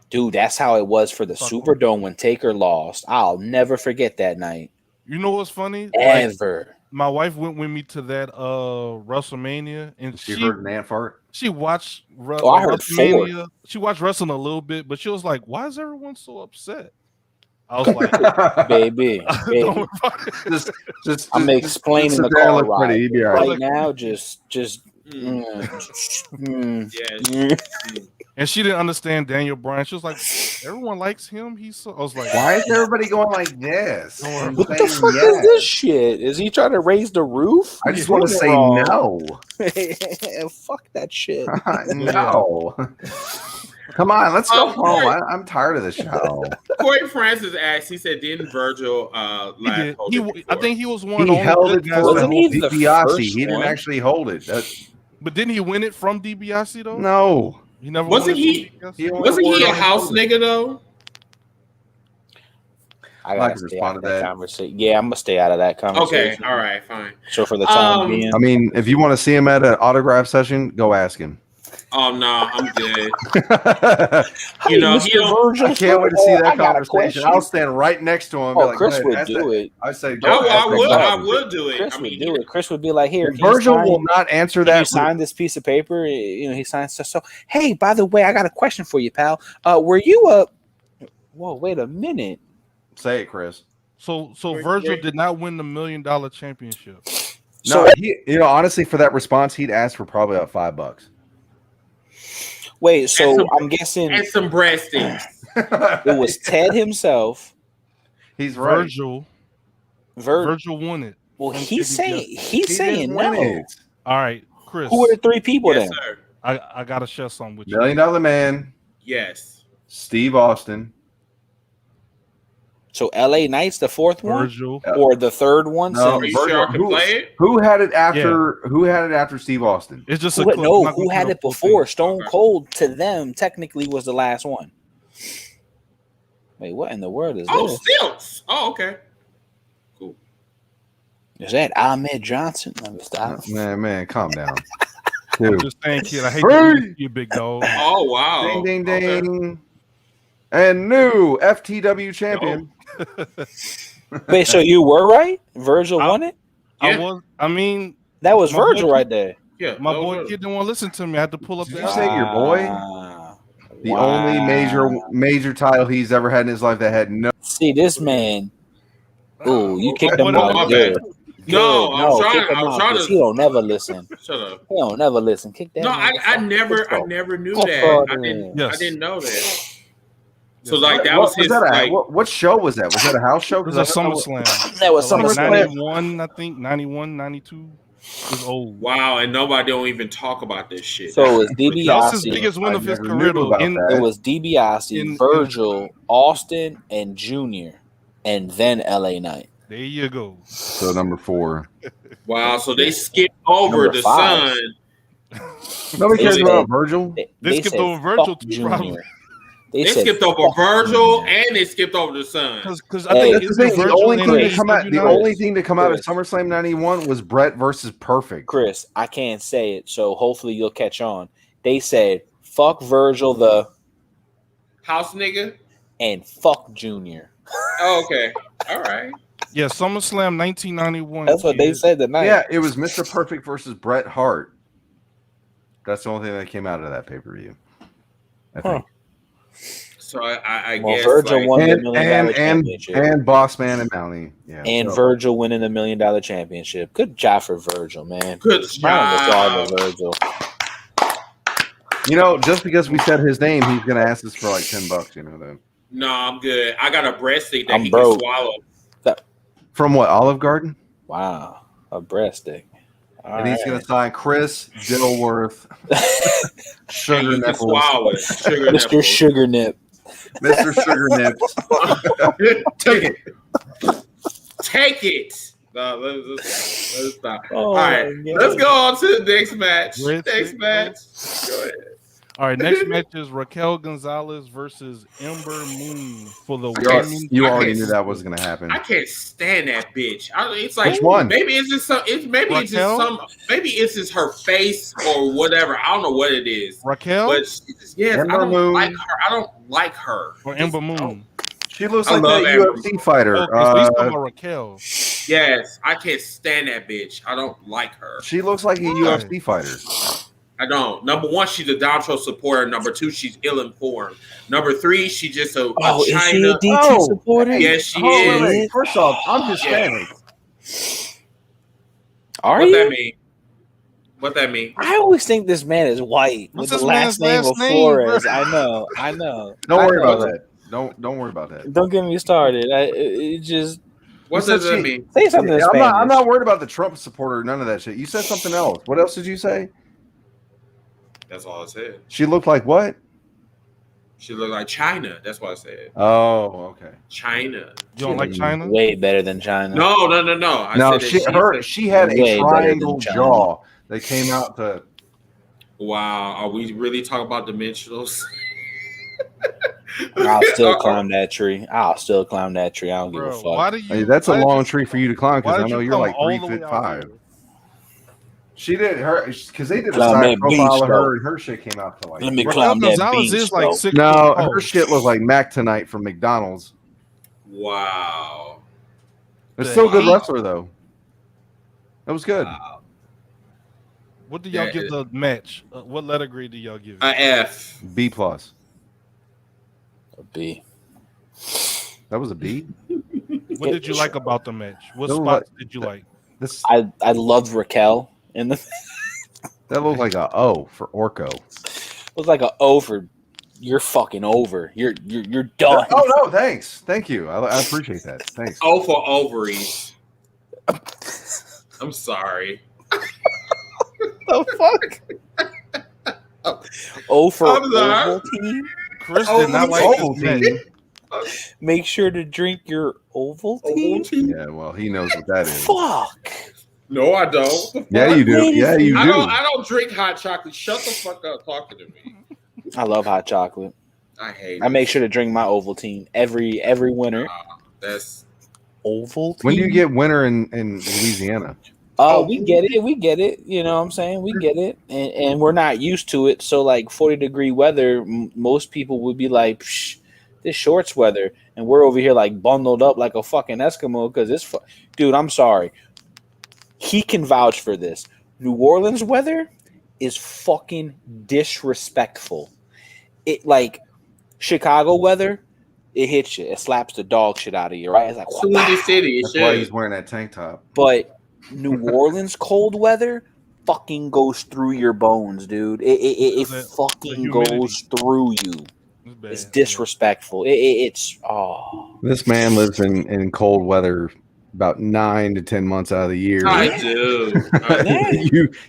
Dude, that's how it was for the Fuck Superdome when Taker lost. I'll never forget that night. You know what's funny? Like, Ever. my wife went with me to that WrestleMania, and She heard an ant fart. she watched I heard WrestleMania. She watched wrestling a little bit, but she was like, "Why is everyone so upset?" I was like, Baby. Don't- I'm explaining sit the there and car look ride. pretty. He'd be all Right right. now, just Yeah, and she didn't understand Daniel Bryan. She was like, "Everyone likes him." He's so. I was like, Why is everybody going like this? Don't worry. What the fuck is this shit? Is he trying to raise the roof? I just He's want to doing say it wrong. no. Fuck that shit. No. Come on, let's go home. I'm tired of the show. Corey Francis asked. He said, "Didn't Virgil he last did. hold it I before?" think he was one of He the held only it good guys. for Wasn't he the DiBiase. first He didn't one? actually hold it. But didn't he win it from DiBiase though? No. He never Wasn't won it he- from DiBiase? He only Wasn't wore he it a on house shoulder. nigga though? I I gotta can stay respond out of to that that. conversation. Yeah, I'm gonna stay out of that Okay, conversation. all right, fine. So for the time being, I mean, if you want to see him at an autograph session, go ask him. Oh no, I'm good. I You know, Mr. he don't. Virgil, can't wait to see that I got a conversation. question. I'll stand right next to him. And be Oh, like, Chris "Go ahead, would ask do that." it. I say, No, "Don't ask that I question." would do it. Chris I would mean, do it. Chris would be like, "Here, And can you Virgil sign- will not answer can you that. sign this piece of paper?" He signs stuff. So, hey, by the way, I got a question for you, pal. Were you Whoa, wait a minute. Say it, Chris. So Virgil did not win the $1 million championship. No, honestly, for that response, he'd ask for probably about $5. Wait, so And some- I'm guessing and some breadsticks. it was Ted himself, He's right. Virgil won it. Well, From he's TBS. saying didn't no. win it. All right, Chris. Who are the three people Yes, then? sir. I gotta share something with you. $1 Million Man, Yes. Steve Austin. So LA Knight's the fourth Virgil. one, or the third one? No, Are you sure I can play it? Who had it after? Who had it after Steve Austin? It's just a Who, clip. no, I'm not who gonna had put it a full before? thing. Stone Okay. Cold to them technically was the last one. Wait, what in the world is Oh, this? Stilts. Oh, okay. Cool. Is that Ahmed Johnson? Let me stop. Man, calm down. I'm Dude. just saying, kid. I hate Hey! you, big dog. Oh, wow. Ding, ding, Okay. ding. And new FTW champion. Wait, so you were right? Virgil won it? Yeah. I mean, That was My boy Virgil right there. Yeah. my that boy was- kid didn't want to listen to me. I had to pull up Did the you say your boy? Wow. The only Wow. major title he's ever had in his life that had no. See, this man. Ooh, you kicked my him boy, out. my Good. bad. No, Good. I'm trying- kick him I'm out, trying 'cause to- he don't never listen. Shut up. He don't never listen. Kick that. No, I motherfucker. never Let's go. knew Let's that. go I then. Yes. didn't know that. So Yes. like that What was his that? like What show was that? Was that a house show? It was 'Cause a I know- SummerSlam. That was So like SummerSlam. 91, I think. 91, 92. It was old. wow, and nobody don't even talk about this shit. So it was That was his DiBiase. biggest win I of his never career, knew though. about In, that. It was DiBiase, In- Virgil, Austin, and Junior, and then LA Knight. there you go. So number 4. Wow, so they skipped over Number the 5. Sun. Nobody cares They about said- Virgil. They skipped said, over Virgil "Fuck too, Junior." probably. They said, skipped over "Fuck Virgil Junior." and they skipped over the Sun. Because Hey, I think That's the it's thing. The Virgil only and thing to Chris, come out. The AEW only thing to come out of Chris. SummerSlam '91 was Brett versus Perfect. Chris, I can't say it, so hopefully you'll catch on. They said, "Fuck Virgil House nigga. and fuck Junior." Oh, okay. All right. Yeah, SummerSlam 1991. That's what they kid. said tonight. Yeah, it was Mr. Perfect versus Bret Hart. That's the only thing that came out of that pay-per-view. I think. So I Well, guess Virgil like, won the $1 And million and championship, and Boss Man and Mountie. Yeah. and so- Virgil winning the $1 million championship. Good job for Virgil, man. good Round of applause job. to Virgil. You know, just because we said his name, he's gonna ask us for like $10. You know that. No, I'm good. I got a breaststick that I'm he broke. can swallow. From what, Olive Garden? Wow, a breast stick. All And he's right. gonna sign Chris Dilworth, And Sugar you can Nipples, swallow it. Sugar Mr. nipples. Sugar Nip. Mr. Sugar Nips. Take it. Take it. No, let's stop. Oh, All right, my God. let's go on to the next match. Breaststick, Next match. Go ahead. All right, next match is Raquel Gonzalez versus Ember Moon for the You already- women's. You I already can't- knew that was gonna happen. I can't stand that bitch. It's like Which one? Maybe it's just some. Maybe it's just Raquel? some. Maybe it's just her face or whatever. I don't know what it is. Raquel But yes, I Ember don't Moon. like her. I don't like her. or Ember Moon? She looks I like love that Amber. UFC fighter. Okay, so he's talking about Raquel. Yes, I can't stand that bitch. I don't like her. She looks like a UFC fighter. I don't. Number one, she's a down show supporter. Number two, she's ill informed. Number three, she's just a Oh, is she China. a DT Oh, supporter? Yes, she Hold on, is. wait. First off, I'm Hispanic. Are What you? that mean? What that mean? I always think this man is white What's with this the last name man's of last name, bro? Flores. I know. Don't I worry about know. that. Don't worry about that. Don't get me started. It just What You does said that she- mean? say something in I'm Spanish. not worried about the Trump supporter. None of that shit. You said something else. What else did you say? That's all I said. She looked like what? She looked like China. That's what I said. Oh, okay. China. You don't like China? Way better than China. No. I No, said that she had Way a better than triangle China. jaw that came out to. Wow. Are we really talking about dimensionals? I'll still climb that tree. I don't give a Bro, fuck. why do you? Hey, that's a why did long you- tree for you to climb why because I did know you you're come like all 3 the way feet out 5. here? She did her because they did a Climb side that profile beach, of bro. her and her shit came out to like. Let me Raquel climb that Gonzalez beach, is like bro. 6 No, feet tall. her shit looked like Mac Tonight from McDonald's. Wow. It's still a good Damn. wrestler though. That was good. Wow. What do y'all Yeah, give the match? What letter grade do y'all give it? A F. B plus. A B. That was a B. What did you like about the match? What Don't spots did you like? This I loved Raquel in the. that looked like a O for Orko. It was like a O for You're fucking over. You're done. Oh no, thanks. Thank you. I appreciate that. Thanks. Oh, for ovaries. I'm sorry. The fuck? Oh, for I'm sorry. Ovaltine? Chris did not like Ovaltine. Make sure to drink your Ovaltine. Yeah, well, he knows what that is. Fuck. No, I don't. Yeah, you do. Yeah, you do. I don't drink hot chocolate. Shut the fuck up talking to me. I love hot chocolate. I hate I it. make sure to drink my Ovaltine every winter. That's Ovaltine. When do you get winter in Louisiana? We get it. You know what I'm saying? We get it. And we're not used to it. So, like, 40-degree weather, most people would be like, psh, this shorts weather. And we're over here, like, bundled up like a fucking Eskimo because it's dude, I'm sorry. He can vouch for this. New Orleans weather is fucking disrespectful. It, like, Chicago weather, it hits you. It slaps the dog shit out of you, right? It's like, Windy City. That's why he's wearing that tank top. But New Orleans cold weather fucking goes through your bones, dude. It fucking goes through you. It's disrespectful. It's This man lives in cold weather about 9 to 10 months out of the year. I do.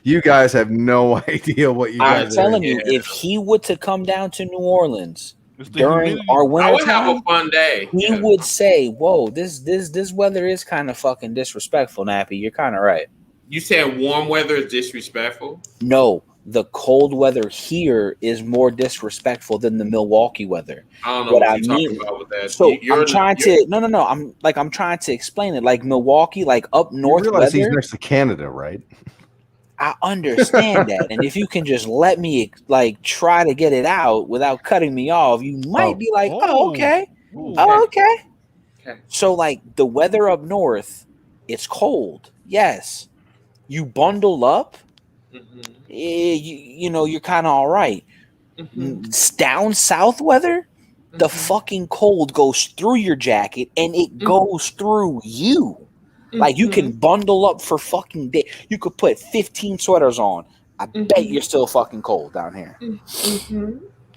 You guys have no idea what you guys I'm telling you, if he were to come down to New Orleans during our winter I would have time, a fun day. he would say, "Whoa, this weather is kind of fucking disrespectful, Nappy. You're kind of right." You said warm weather is disrespectful? No, the cold weather here is more disrespectful than the Milwaukee weather. I don't know what you're talking about with that. So I'm trying to I'm trying to explain it. Like Milwaukee, like up north You realize weather. he's next to Canada, right? I understand that, and if you can just let me like try to get it out without cutting me off, you might be like, "Oh, okay, okay." So like the weather up north, it's cold. Yes, you bundle up. You know you're kind of all right. Down south weather, the fucking cold goes through your jacket and it goes through you. Like you can bundle up for fucking day. You could put 15 sweaters on. I bet you're still fucking cold down here.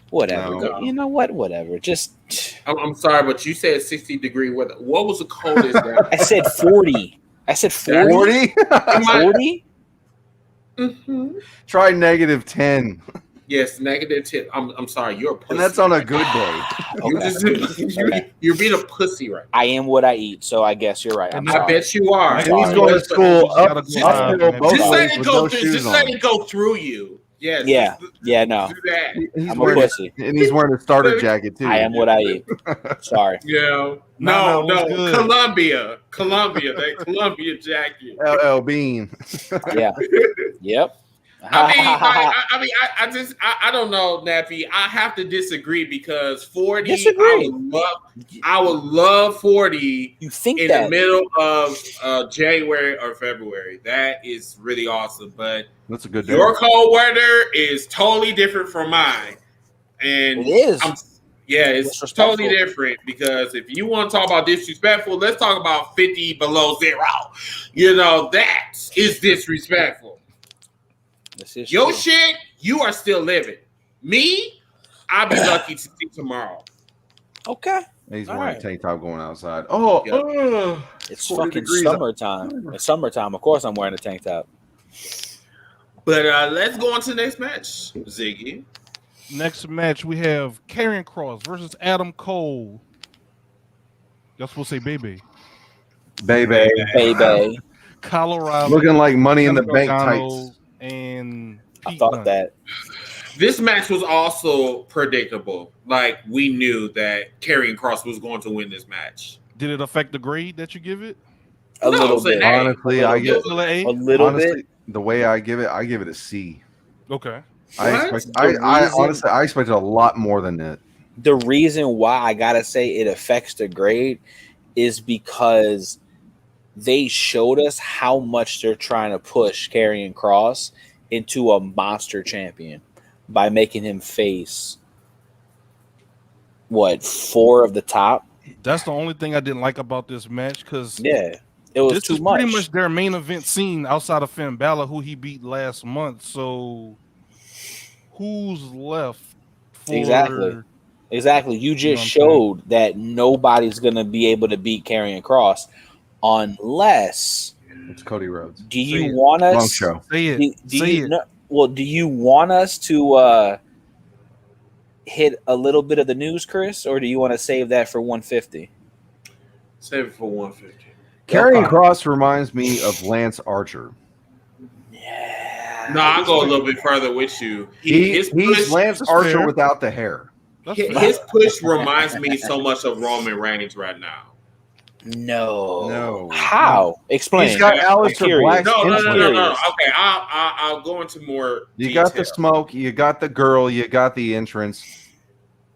Whatever. No. You know what? Whatever. Just. I'm sorry, but you said 60-degree weather. What was the coldest? I said 40. I said 40. 40. Try -10. Yes, -10. I'm sorry, you're a pussy. And that's on a good day. You're being a pussy right now. I am what I eat, so I guess you're right. I bet you are. And he's going to school up Just let it go through you. Yes. Yeah. No. Do that. I'm a pussy, and he's wearing a starter jacket too. I am what I eat. Sorry. Yeah. No. Columbia. That Columbia jacket. LL Bean. Yeah. Yep. I don't know, Nappy. I have to disagree because 40. I would love 40. You think in the middle of January or February? That is really awesome. But that's a good day. Your cold weather is totally different from mine, and it is. It's totally different because if you want to talk about disrespectful, let's talk about 50 below zero. You know that is disrespectful. Your shit, you are still living. Me, I'll be lucky to see tomorrow. Okay. He's wearing right. a tank top going outside. It's fucking summertime. It's summertime. Of course I'm wearing a tank top. But let's go on to the next match, Ziggy. Next match, we have Karrion Kross versus Adam Cole. Y'all supposed to say baby. Baby. Colorado. Looking like Money in the Bank tights. And I thought that this match was also predictable. Like we knew that Karrion Kross was going to win this match. Did it affect the grade that you give it? A little bit. Honestly, I give a little bit. The way I give it a C. Okay. I expected a lot more than that. The reason why I gotta say it affects the grade is because they showed us how much they're trying to push Karrion Kross into a monster champion by making him face 4 of the top. That's the only thing I didn't like about this match because it was too much. Pretty much their main event scene outside of Finn Balor, who he beat last month. So who's left Exactly. You just showed that nobody's gonna be able to beat Karrion Kross unless it's Cody Rhodes. Do you want us? Wrong show. Say it. Well, do you want us to hit a little bit of the news, Chris, or do you want to save that for 150? Save it for 150. Karrion Kross reminds me of Lance Archer. Yeah. No, I'll go a little bit further with you. He's Lance Archer without the hair. His push reminds me so much of Roman Reigns right now. No. How? Explain. He's got Aleister Black. No. Okay, I'll go into more. You got the smoke. You got the girl. You got the entrance.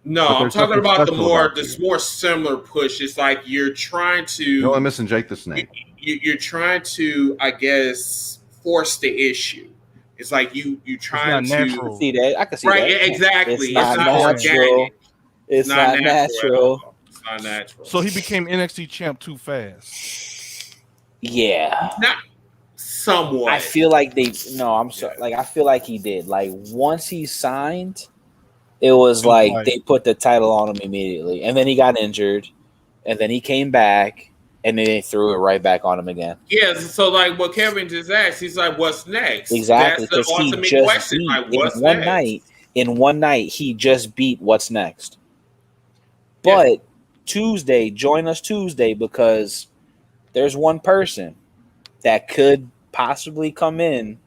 No, I'm talking about the more similar push. It's like you're trying to. No, I'm missing Jake the Snake. You're trying to, I guess, force the issue. It's like you trying to see that. I can see that. Right, exactly. It's not natural. It's not natural. It's not natural. So he became NXT champ too fast. Yeah. Not somewhat. I feel like I'm sorry. Like I feel like he did. Like once he signed, it was like they put the title on him immediately, and then he got injured, and then he came back. And then they threw it right back on him again. Yeah, so like what Kevin just asked, he's like, "What's next?" Exactly, because he just beat in one night. He just beat what's next. But Tuesday, join us Tuesday because there's one person that could possibly come in,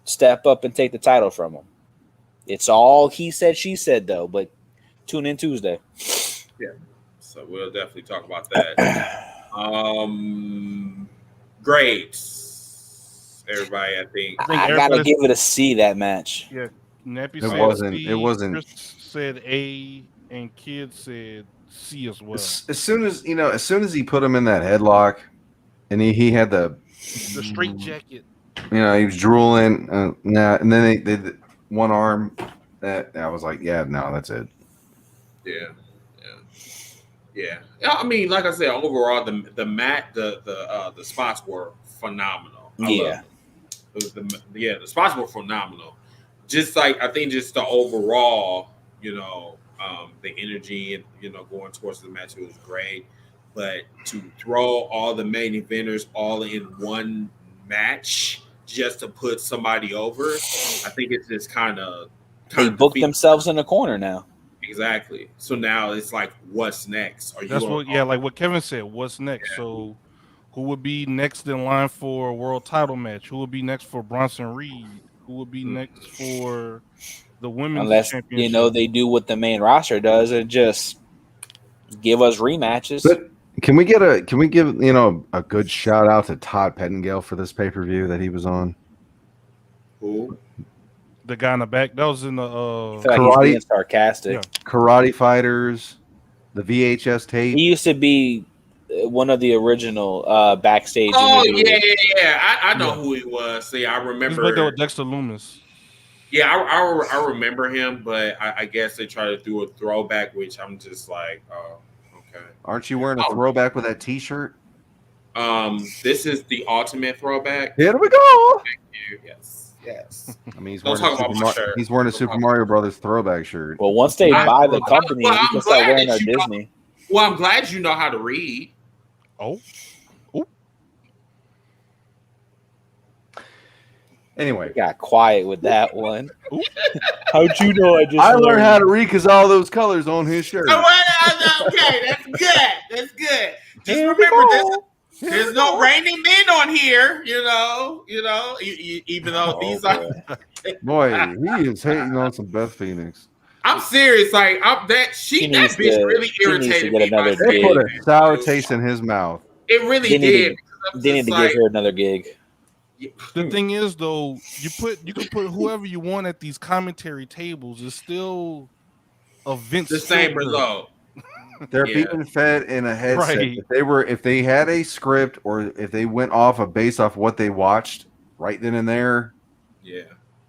step up, and take the title from him. It's all he said, she said, though. But tune in Tuesday. Yeah, so we'll definitely talk about that. Great, everybody. I think I gotta give it a C. That match. Yeah, Nappy said it wasn't. Chris said A, and Kid said C as well. As soon as he put him in that headlock, and he had the straight jacket. He was drooling. And then they did one arm. That I was like, yeah, no, that's it. Yeah. I mean, like I said, overall, the spots were phenomenal. The spots were phenomenal. Just like I think, just the overall, the energy and going towards the match, it was great. But to throw all the main eventers all in one match just to put somebody over, I think it's just kind of they booked themselves in a corner now. Exactly. So now it's like, what's next? Like what Kevin said. What's next? Yeah. So, who would be next in line for a world title match? Who would be next for Bronson Reed? Who would be next for the women's championship? Unless they do what the main roster does and just give us rematches. But can we give a good shout out to Todd Pettengill for this pay-per-view that he was on? Who? The guy in the back. That was in the karate. He's being sarcastic. Yeah. Karate Fighters, the VHS tape. He used to be one of the original backstage. Oh yeah. I know who he was. See, I remember. He's right there with Dexter Lumis. Yeah, I remember him, but I guess they tried to do a throwback, which I'm just like, oh, okay. Aren't you wearing a throwback with that T-shirt? This is the ultimate throwback. Here we go. Thank you. Yes. I mean, he's wearing a Super Mario Brothers throwback shirt. Well, once they buy the company, we can start wearing our Disney. Well, I'm glad you know how to read. Oh. Anyway, got quiet with that one. How'd you know? I learned how to read because all those colors on his shirt. Okay, that's good. Just remember, there's no raining men on here. Even though these are. Boy, he is hating on some Beth Phoenix. I'm serious. Like that bitch really irritated me. They put a sour taste in his mouth. It really did. They need to give her another gig. The thing is, though, you can put whoever you want at these commentary tables. It's still a Vince. The same result. They're being fed in a headset. Right. If they had a script, or if they went based off what they watched right then and there,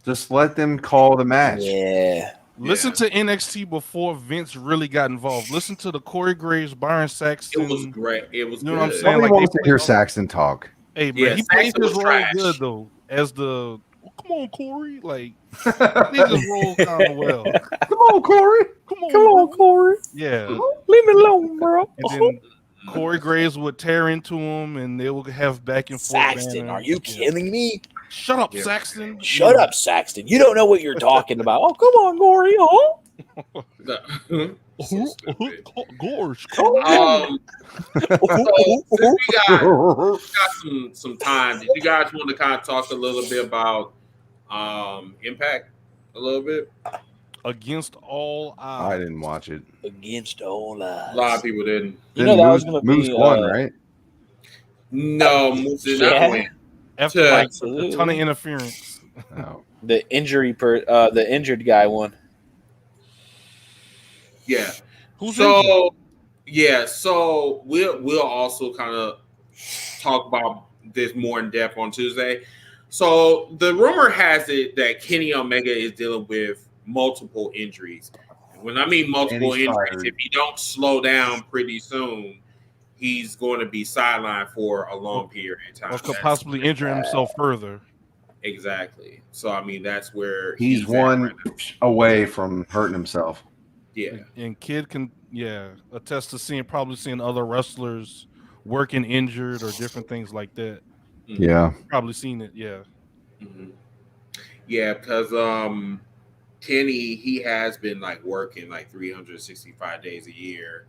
just let them call the match. Yeah. Listen to NXT before Vince really got involved. Listen to the Corey Graves, Byron Saxton. It was great. It was. You know what I'm saying? Nobody wants to hear Saxton talk. Hey, man, he played his role good though, as the come on, Corey. Like they just roll kind of well. Come on, Corey. Come on, Come on, bro. Corey. Yeah. Leave me alone, bro. And then Corey Graves would tear into him, and they would have back and forth. Saxton, banner. are you kidding me? Shut up, Yeah. Saxton. Shut up, Saxton. You don't know what you're talking about. Oh, come on, Corey. Oh. So stupid. Gorge. So since we got some time, did you guys want to kind of talk a little bit about Impact a little bit? Against all odds. I didn't watch it. Against all odds. A lot of people didn't. You know that was going to Moose be won, right? No, Moose did not Yeah. win. After like Absolutely. a ton of interference. Oh. The injured guy won. Yeah. Who's injured? So we'll also kind of talk about this more in depth on Tuesday. So the rumor has it that Kenny Omega is dealing with multiple injuries. When I mean multiple And he's injuries, fired. if he don't slow down pretty soon, he's going to be sidelined for a long period of time. Or could That's- possibly injure himself further. Exactly. So I mean, that's where He's at one right now. away from hurting himself. Yeah. And Kid can attest to probably seeing other wrestlers working injured or different things like that. Yeah. Probably seen it, yeah. Mm-hmm. Yeah, because Kenny, he has been like working like 365 days a year,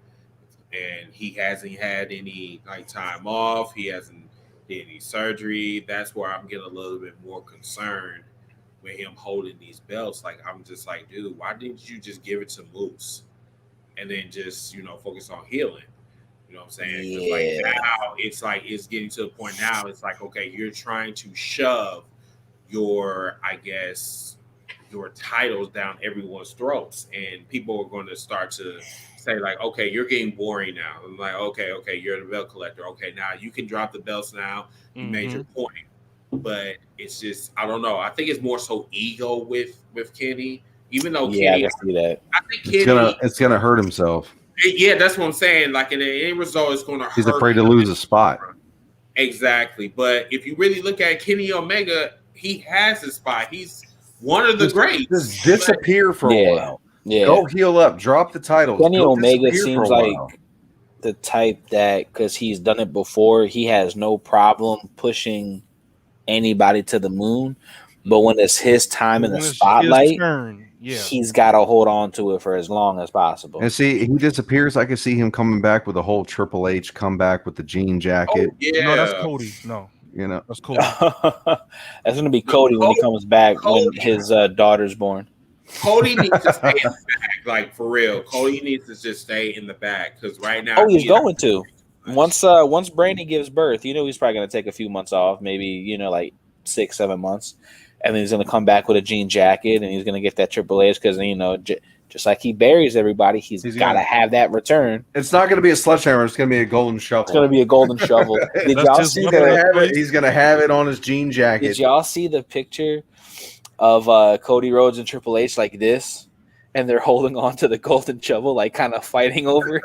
and he hasn't had any like time off. He hasn't did any surgery. That's where I'm getting a little bit more concerned with him holding these belts. Like I'm just like, dude, why didn't you just give it to Moose and then just focus on healing? You know what I'm saying? 'Cause, like now it's getting to the point now. It's like, okay, you're trying to shove your titles down everyone's throats, and people are going to start to say like, okay, you're getting boring now. I'm like, okay, you're the belt collector. Okay, now you can drop the belts now. You made your point. But it's just, I don't know. I think it's more so ego with Kenny, even though Kenny, I can see that. I think Kenny, It's gonna hurt himself. yeah, that's what I'm saying. Like in the end result, it's going to hurt. He's afraid to him. lose a spot. Exactly. But if you really look at Kenny Omega, he has his spot. He's one of the greats. Just disappear for a while. Yeah. Go heal up. Drop the titles. Kenny Go Omega disappear seems for a like while. the type that, because he's done it before, he has no problem pushing anybody to the moon. But when it's his time in the When it's spotlight, his turn, he's got to hold on to it for as long as possible. And see, he disappears. I can see him coming back with a whole Triple H comeback with the jean jacket. Oh, yeah. No, that's Cody. No, that's Cody. That's going to be Cody when he comes back when his daughter's born. Cody needs to stay in the back, like for real. Cody needs to just stay in the back because right now, He's going to. Once Brandy gives birth, he's probably going to take a few months off, maybe like 6-7 months, and then he's going to come back with a jean jacket, and he's going to get that Triple H because just like he buries everybody, he's got to have that return. It's not going to be a sledgehammer. It's going to be a golden shovel. It's going to be a golden shovel. Did y'all see He's going to have it on his jean jacket. Did y'all see the picture of Cody Rhodes and Triple H like this, and they're holding on to the golden shovel, like kind of fighting over it?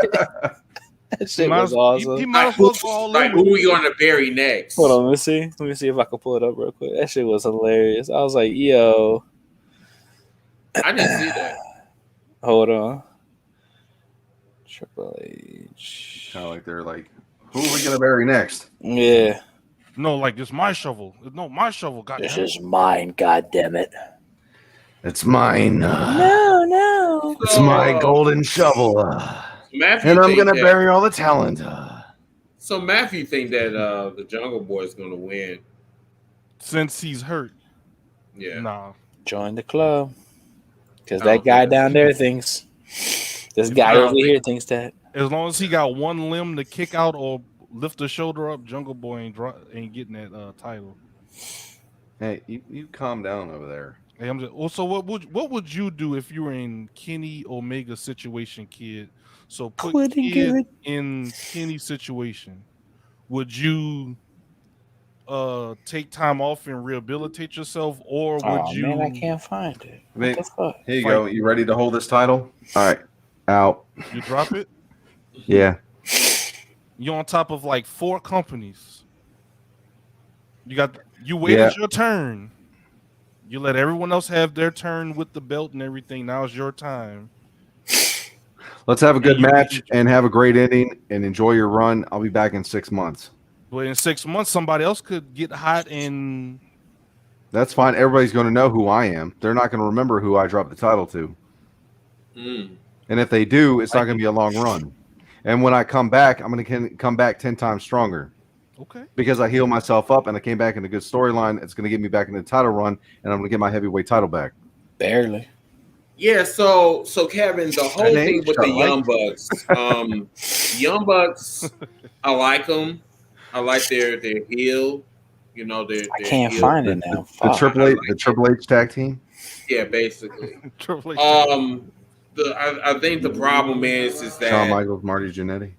That shit was awesome. He might as well go all like, who are we going to bury next? Hold on, let me see if I can pull it up real quick. That shit was hilarious. I was like, yo. I didn't see that. Hold on. Triple H. Kind of like they're like, who are we going to bury next? Yeah. No, like it's my shovel. No, my shovel. God This damn it. is mine, goddammit. It's mine. No. It's my golden shovel. Matthew And I'm think going to that- bury all the talent. So Matthew think that the Jungle Boy is going to win. Since he's hurt. Yeah. Nah. Join the club. Because I that don't guy think down there thinks. This guy over here thinks that. As long as he got one limb to kick out or lift the shoulder up, Jungle Boy ain't getting that title. Hey, you calm down over there. Hey, I'm just. Also, what would you do if you were in Kenny Omega's situation, Kid? So put Couldn't give Kid it. in Kenny's situation. Would you take time off and rehabilitate yourself, or would Oh, you? man, I can't find it. I mean, What the fuck? here you go. You ready to hold this title? All right. Out. You drop it. Yeah. You're on top of like 4 companies. You waited your turn. You let everyone else have their turn with the belt and everything. Now it's your time. Let's have a good And you match get and have a great ending and enjoy your run. I'll be back in 6 months. But in 6 months, somebody else could get hot and That's fine. Everybody's going to know who I am. They're not going to remember who I dropped the title to. Mm. And if they do, it's not going to be a long run. And when I come back, I'm going to come back 10 times stronger. okay. Because I healed myself up and I came back in a good storyline. It's going to get me back in the title run, and I'm going to get my heavyweight title back. Barely. Yeah, so Kevin, the whole thing with the Young Bucks, Young Bucks, I like them. I like their heel. You know, their I can't heel. find it now. The Triple H tag team. Yeah, basically. Triple H. I think the problem is that Shawn Michaels, Marty Jannetty.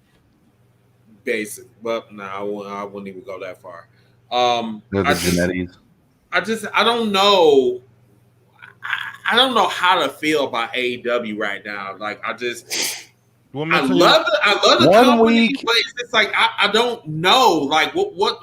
basic. But no, I wouldn't even go that far. They're the Jannettis. I don't know. I don't know how to feel about AEW right now. Like I love the company, but it's just like I don't know. Like what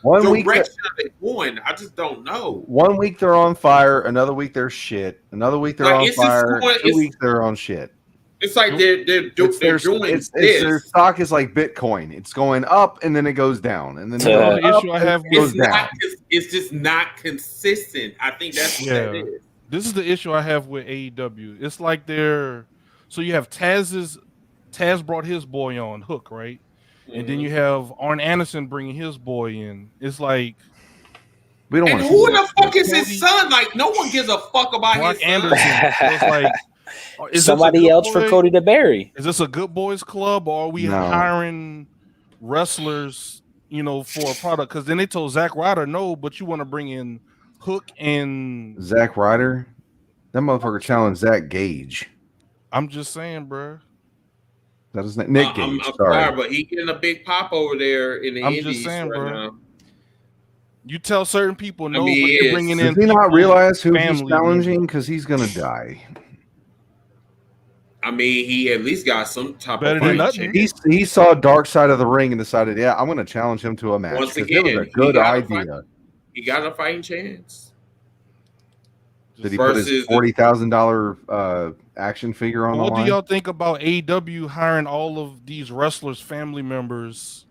direction are they going? I just don't know. 1 week they're on fire, another week they're shit. Another week they're on fire. 2 weeks they're on shit. It's like they're doing this. Their stock is like Bitcoin. It's going up and then it goes down, and then the issue I have goes down. It's just not consistent. I think that's what that is. This is the issue I have with AEW. It's like so you have Taz brought his boy on, Hook, right? Mm-hmm. And then you have Arn Anderson bringing his boy in. It's like we don't. And who the fuck is his son? Like no one gives a fuck about Mark his son. Anderson. So it's like is somebody else for Cody DeBerry? Is this a good boys club, or are we hiring wrestlers? For a product? Because then they told Zack Ryder no, but you want to bring in Hook and Zack Ryder. That motherfucker challenged Zach Gage. I'm just saying, bro. That is Nick Gage. I'm sorry, but he getting a big pop over there in the Indies. I'm just saying, right bro. now. You tell certain people no, but you're bringing in. Does he not realize who he's challenging? Because he's gonna die. I mean, he at least got some type better of than nothing. He saw Dark Side of the Ring and decided, yeah, I'm gonna challenge him to a match. Once again, it was a good idea. He got a fighting chance. Did he put his $40,000 action figure on the line? What do y'all think about AEW hiring all of these wrestlers' family members?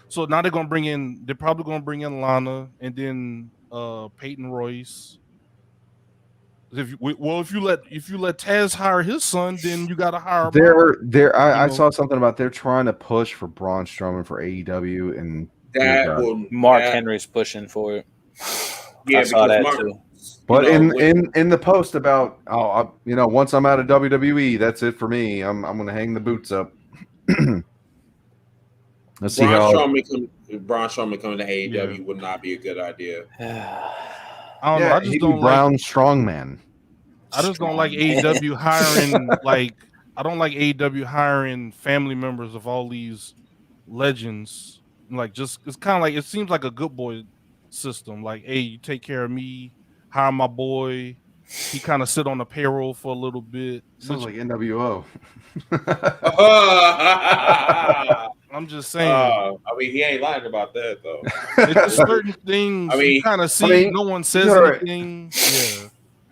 So now they're probably gonna bring in Lana and then Peyton Royce. If you let Taz hire his son, then you got to hire. I saw something about they're trying to push for Braun Strowman for AEW, and Mark Henry's pushing for it. Yeah, I saw that too. But in the post about once I'm out of WWE, that's it for me. I'm going to hang the boots up. Let's see how Braun Strowman coming to AEW would not be a good idea. I don't know. I just don't Brown strongman. I just don't like AEW hiring I don't like AEW hiring family members of all these legends. It's kind of like it seems like a good boy system. Like, hey, you take care of me, hire my boy. He kind of sit on the payroll for a little bit. Sounds like NWO. I'm just saying. I mean, he ain't lying about that though. It's just certain things you kind of see. No one says anything.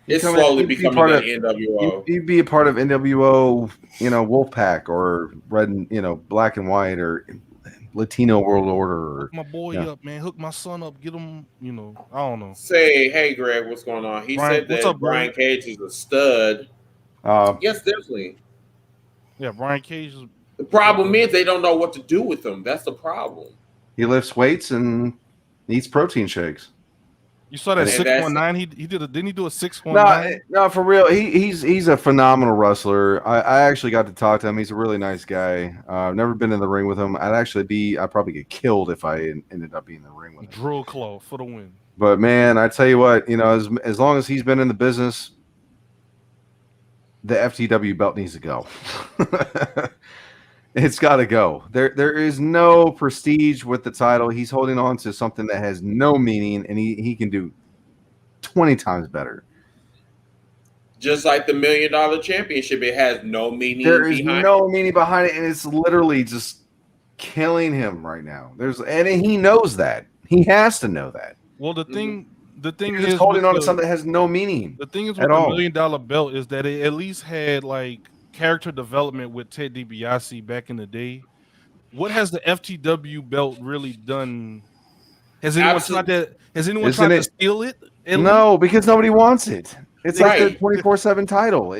Yeah, it's slowly becoming an NWO. You'd be a part of NWO, Wolfpack or Red, Black and White or Latino World Order. Or, hook my boy up, man. Hook my son up. Get him. I don't know. Say, hey, Greg, what's going on? He said that Brian Cage is a stud. Yes, definitely. Yeah, Brian Cage is. The problem is they don't know what to do with him. That's the problem. He lifts weights and eats protein shakes. You saw that 619. He did. Didn't he do a 619? No, for real. He's a phenomenal wrestler. I actually got to talk to him. He's a really nice guy. I've never been in the ring with him. I'd probably get killed if I ended up being in the ring with him. Drill claw for the win. But man, I tell you what, as long as he's been in the business, the FTW belt needs to go. It's got to go. There is no prestige with the title. He's holding on to something that has no meaning, and he can do 20 times better. Just like the $1 Million Championship, it has no meaning. There is no meaning behind it, and it's literally just killing him right now. And he knows that. He has to know that. Well, the thing The thing You're is, just holding with on to the- something that has no meaning. The thing is with at the all. $1 million belt is that it at least had like character development with Ted DiBiase back in the day. What has the FTW belt really done? Has anyone tried to? Has anyone Isn't tried to it- steal it? At No, because nobody wants it. It's like Right. the 24/7 title.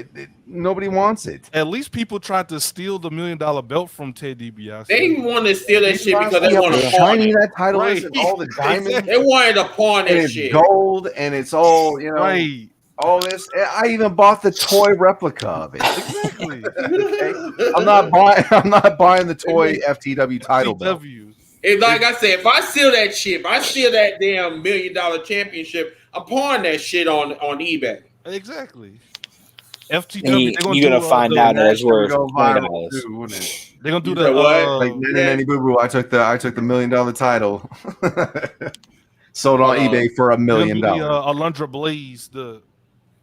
Nobody wants it. At least people tried to steal the $1 million belt from Ted DiBiase. They want to steal that shit because they See how want to pawn shiny it. that title is, Right. and all the diamonds, They wanted to pawn and that it's shit. gold, and it's all Right. all this. I even bought the toy replica of it. Exactly. Okay? I'm not buying the toy FTW title belt. FTW. And like I said, if I steal that shit, if I steal that damn $1 million championship, I'm pouring that shit on eBay. Exactly. And FTW. you're gonna find out that it's worth Go $20. viral too, wouldn't it? They're gonna do You the said what? Like Nanny Boo Boo, I took the $1 million title, sold on eBay for $1 million. Alundra Blaze. The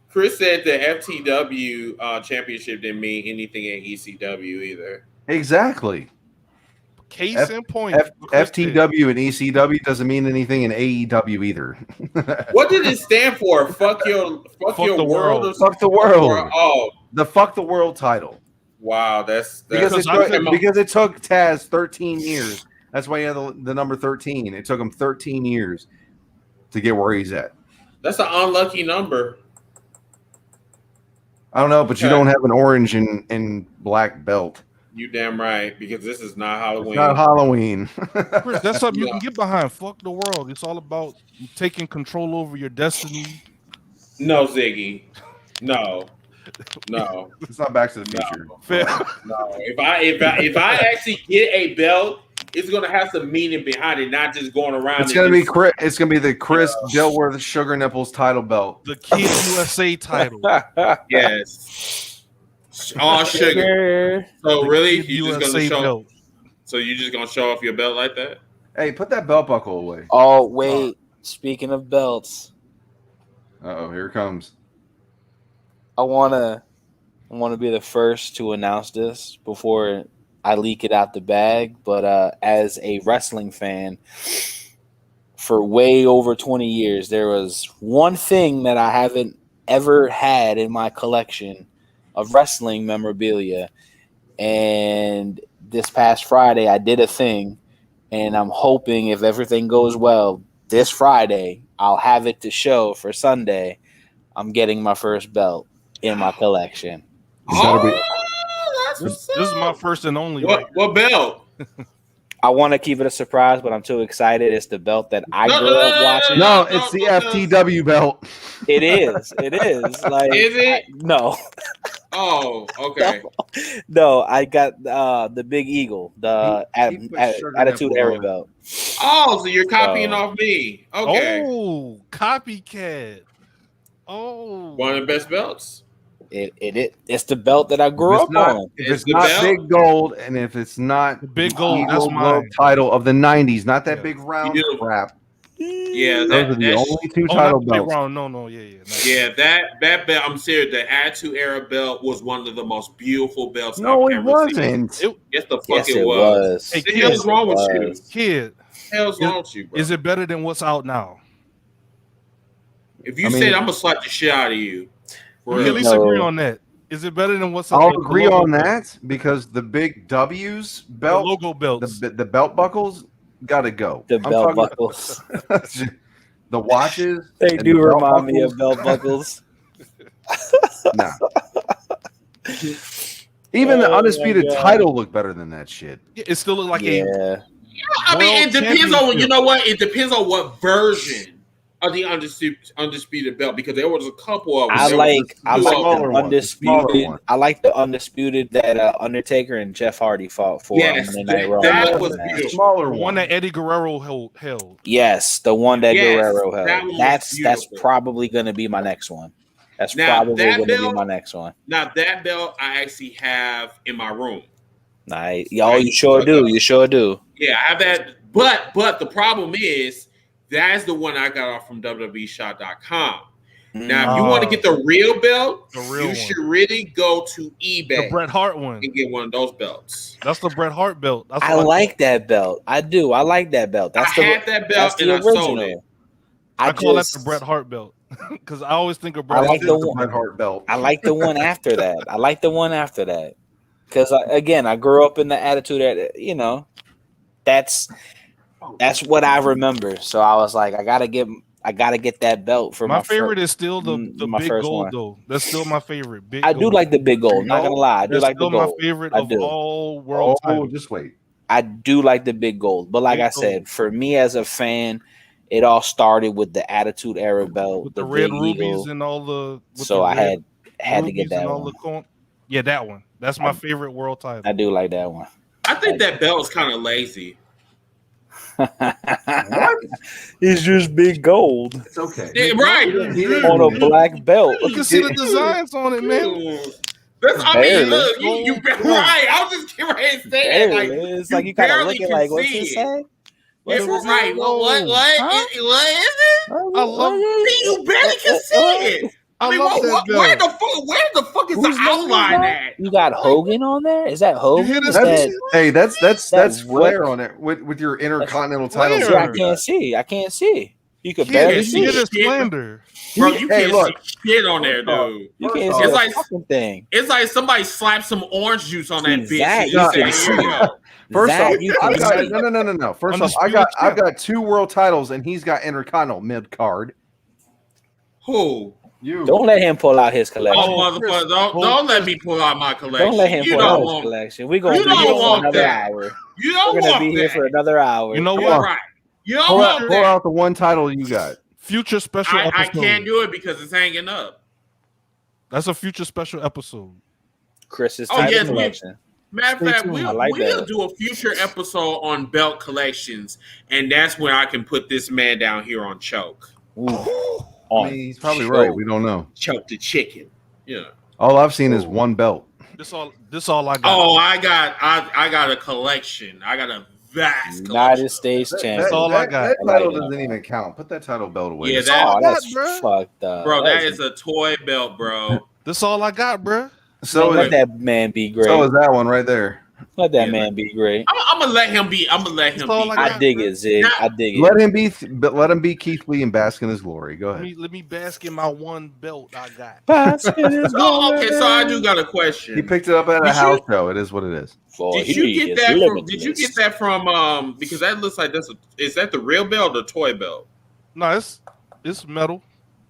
Chris said the FTW championship didn't mean anything in ECW either. Exactly. case in point. FTW and ECW doesn't mean anything in AEW either. What did it stand for? Fuck your the world. world. Or Fuck the world. Oh, The fuck the world title. wow, that's Because Because it took Taz 13 years. That's why he had the number 13. It took him 13 years to get where he's at. that's an unlucky number. I don't know, but you Okay. don't have an orange and black belt. You damn right, because this is not Halloween. It's not Halloween. Chris, that's something you can get behind. Fuck the world. It's all about taking control over your destiny. No, Ziggy. No. It's not Back to the Future. Fair. No. If I actually get a belt, it's gonna have some meaning behind it, not just going around. It's gonna be the Chris Dilworth Sugar Nipples title belt. The Kid USA title. Yes. All sugar. So really, Kid you just gonna USA show? belt. So you just gonna show off your belt like that? Hey, put that belt buckle away. Oh wait, speaking of belts, Here it comes. I wanna be the first to announce this before I leak it out the bag. But as a wrestling fan, for way over 20 years, there was one thing that I haven't ever had in my collection of wrestling memorabilia, and this past Friday I did a thing, and I'm hoping if everything goes well this Friday I'll have it to show for Sunday. I'm getting my first belt in my collection. That's This is my first and only. what belt? I want to keep it a surprise, but I'm too excited. It's the belt that I grew up watching. No, it's the FTW belt. It is. Like, Is it? no. Oh, okay. No, I got the Big Eagle, the He put sugar Attitude nipple Era on. belt. Oh, so you're copying off me. Okay. Oh, copycat. Oh, One of the best belts. It's the belt that I grew up on. If It's it's the not belt. Big Gold, and if it's not Big Gold, Eagle that's Globe mine. title of the 90s, not that Yeah. big round You do. crap. Yeah, Those are the that's only two Oh, title not the big belts. round. No, yeah. yeah, that belt. I'm serious. The Attitude Era belt was one of the most beautiful belts. No, I've it ever wasn't. Seen. Yes, the fuck Yes, it it was. was. Hey, What the hell's wrong with you? was. Kid, What the hell's wrong with you, bro? is it better than what's out now? If you I mean- said I'm gonna slap the shit out of you, for We can at real. least No. agree on that. Is it better than what's out? I'll the agree logo on belt? that because the big W's The belt, logo belts. the belt buckles, gotta go. The I'm belt talking- buckles. the watches. They and do the belt remind me buckles, of belt buckles. Nah. Even the Oh my undisputed God. title looked better than that shit. It still looks like a Yeah. I mean, it World depends on Championship. you know what. It depends on what version of the undisputed belt, because there was a couple of them. I There like was I two like of smaller the them. one, the smaller undisputed. one. I like the undisputed that Undertaker and Jeff Hardy fought for. Yes, on Monday Night Raw. that was match. beautiful. Smaller one one. that Eddie Guerrero held. Yes, the one that Yes, Guerrero that held. one was That's beautiful. probably going to be my next one. That's Now, probably that going to be belt- my next one. Now that belt I actually have in my room. You sure do. You sure do. Yeah, I have that. But the problem is that's the one I got off from WWEshop.com. Now, if you want to get the real belt, The real you one. should really go to The eBay Bret Hart one. and get one of those belts. That's the Bret Hart belt. That's I what like that belt. I do. I like that belt. That's I the had that that's belt the and I sold original. it. I call that the Bret Hart belt because I always think of Bret. I like the Bret Hart belt. I like the one after that. I like the one after that because again, I grew up in the attitude that that's what I remember. So I was like, I gotta get that belt for my favorite is still the big gold one. though. That's still my favorite. I do like the big gold. Not gonna lie, I do like the gold. My favorite of all world titles. Just wait. I do like the big gold, but like I said, for me as a fan, it all started with the Attitude Era belt, with the Big red rubies Eagle. and all the. So I had to get that one. Yeah, that one. That's my favorite world title. I do like that one. I think that belt is kind of lazy. What? It's just big gold. It's okay. Yeah, right. On a black belt. You can see the designs on it, man. I mean, look, you right. I was just getting ready to say that. Like, it's like you kind of looking like, what's this say? Yeah, right. What is it? I love it. You barely can see it. I mean, where the fuck is the outline at? You got Hogan on there? Is that Hogan? That's Flair on it with your Intercontinental title. See, I can't see. You could barely see it. Splendor. Bro, you can't see shit on there, dude. You can't see it's fucking thing. It's like somebody slapped some orange juice on that bitch. First off, no. First off, I've got 2 world titles, and he's got Intercontinental mid card. Who? You. Don't let him pull out his collection. Oh, motherfucker! Don't let me pull out my collection. Don't let him pull out his collection. We're gonna be here for another hour. You don't We're gonna be here for another hour. You know what? Right. You don't want pull out the one title you got. Future special episode. I can't do it because it's hanging up. That's a future special episode. Chris's title collection. Matter of fact, we'll do a future episode on belt collections, and that's when I can put this man down here on choke. I mean, he's probably right. We don't know. Choke the chicken. Yeah. All I've seen is one belt. This all I got. Oh, I got a collection. I got a vast United States champion. That's all I got. That title doesn't even count. Put that title belt away. Yeah, that's fucked up. Bro, that is a toy belt, bro. This all I got, bro. So let that man be great. So is that one right there. Let that man be great. I'm gonna let him be. I dig it, Zig. I dig it. Let him be Keith Lee and bask in his glory. Go ahead. Let me bask in my one belt I got. Bask in his glory. Okay, so I do got a question. He picked it up at a house show. It is what it is. Did you get that from? Because that looks like is that the real belt or the toy belt? No, it's metal.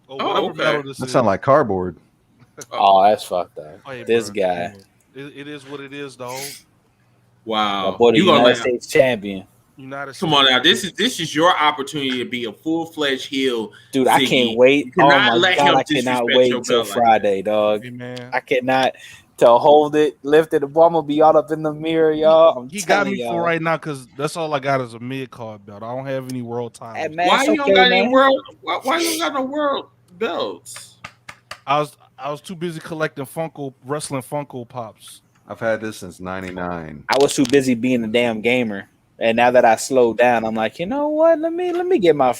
Okay. That sounds like cardboard. Oh, that's fucked up. This bro, guy. It is what it is, dog. Wow, the United States champion. Come on now, this is your opportunity to be a full-fledged heel, dude. Ziggy. I can't wait. Oh my god, I cannot wait until Friday, dog. Hey, I cannot to hold it, lift it. I'm gonna be all up in the mirror, y'all. He got me for right now because that's all I got is a mid-card belt. I don't have any world titles. Hey, man, why you don't got any world? Why you don't got no world belts? I was too busy collecting wrestling Funko Pops. I've had this since '99. I was too busy being a damn gamer, and now that I slowed down, I'm like, you know what? Let me get my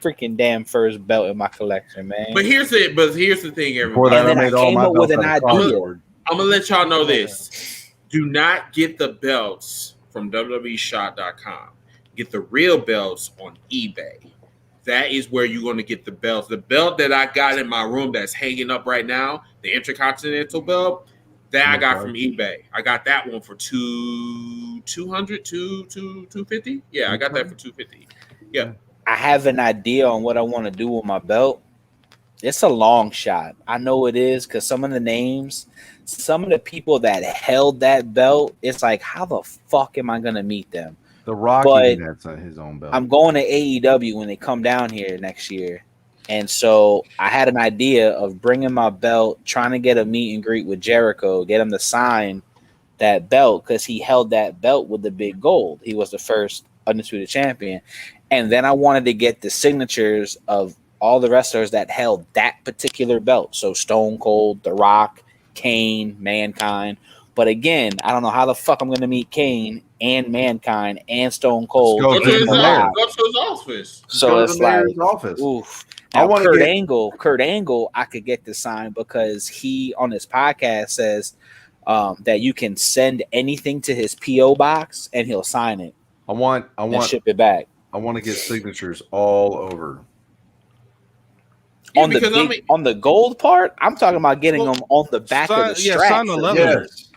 freaking damn first belt in my collection, man. But here's the thing, everybody. And then I came up with an idea. I'm gonna let y'all know this. Do not get the belts from WWEshop.com. Get the real belts on eBay. That is where you're going to get the belts. The belt that I got in my room that's hanging up right now, the Intercontinental belt, that I got from eBay. I got that one for $250. Yeah, I got that for $250. Yeah. I have an idea on what I want to do with my belt. It's a long shot. I know it is because some of the names, some of the people that held that belt, it's like, how the fuck am I going to meet them? The Rock, that's his own belt. I'm going to AEW when they come down here next year. And so I had an idea of bringing my belt, trying to get a meet and greet with Jericho, get him to sign that belt because he held that belt with the big gold. He was the first undisputed champion. And then I wanted to get the signatures of all the wrestlers that held that particular belt. So Stone Cold, The Rock, Kane, Mankind. But again, I don't know how the fuck I'm going to meet Kane and Mankind and Stone Cold. Go to his office. So it's like, oof. Now, Kurt Angle, I could get this signed because he on his podcast says that you can send anything to his PO box and he'll sign it. I want ship it back. I want to get signatures all over. on the gold part, I'm talking about getting them on the back of the strap. sign the leather. Yes.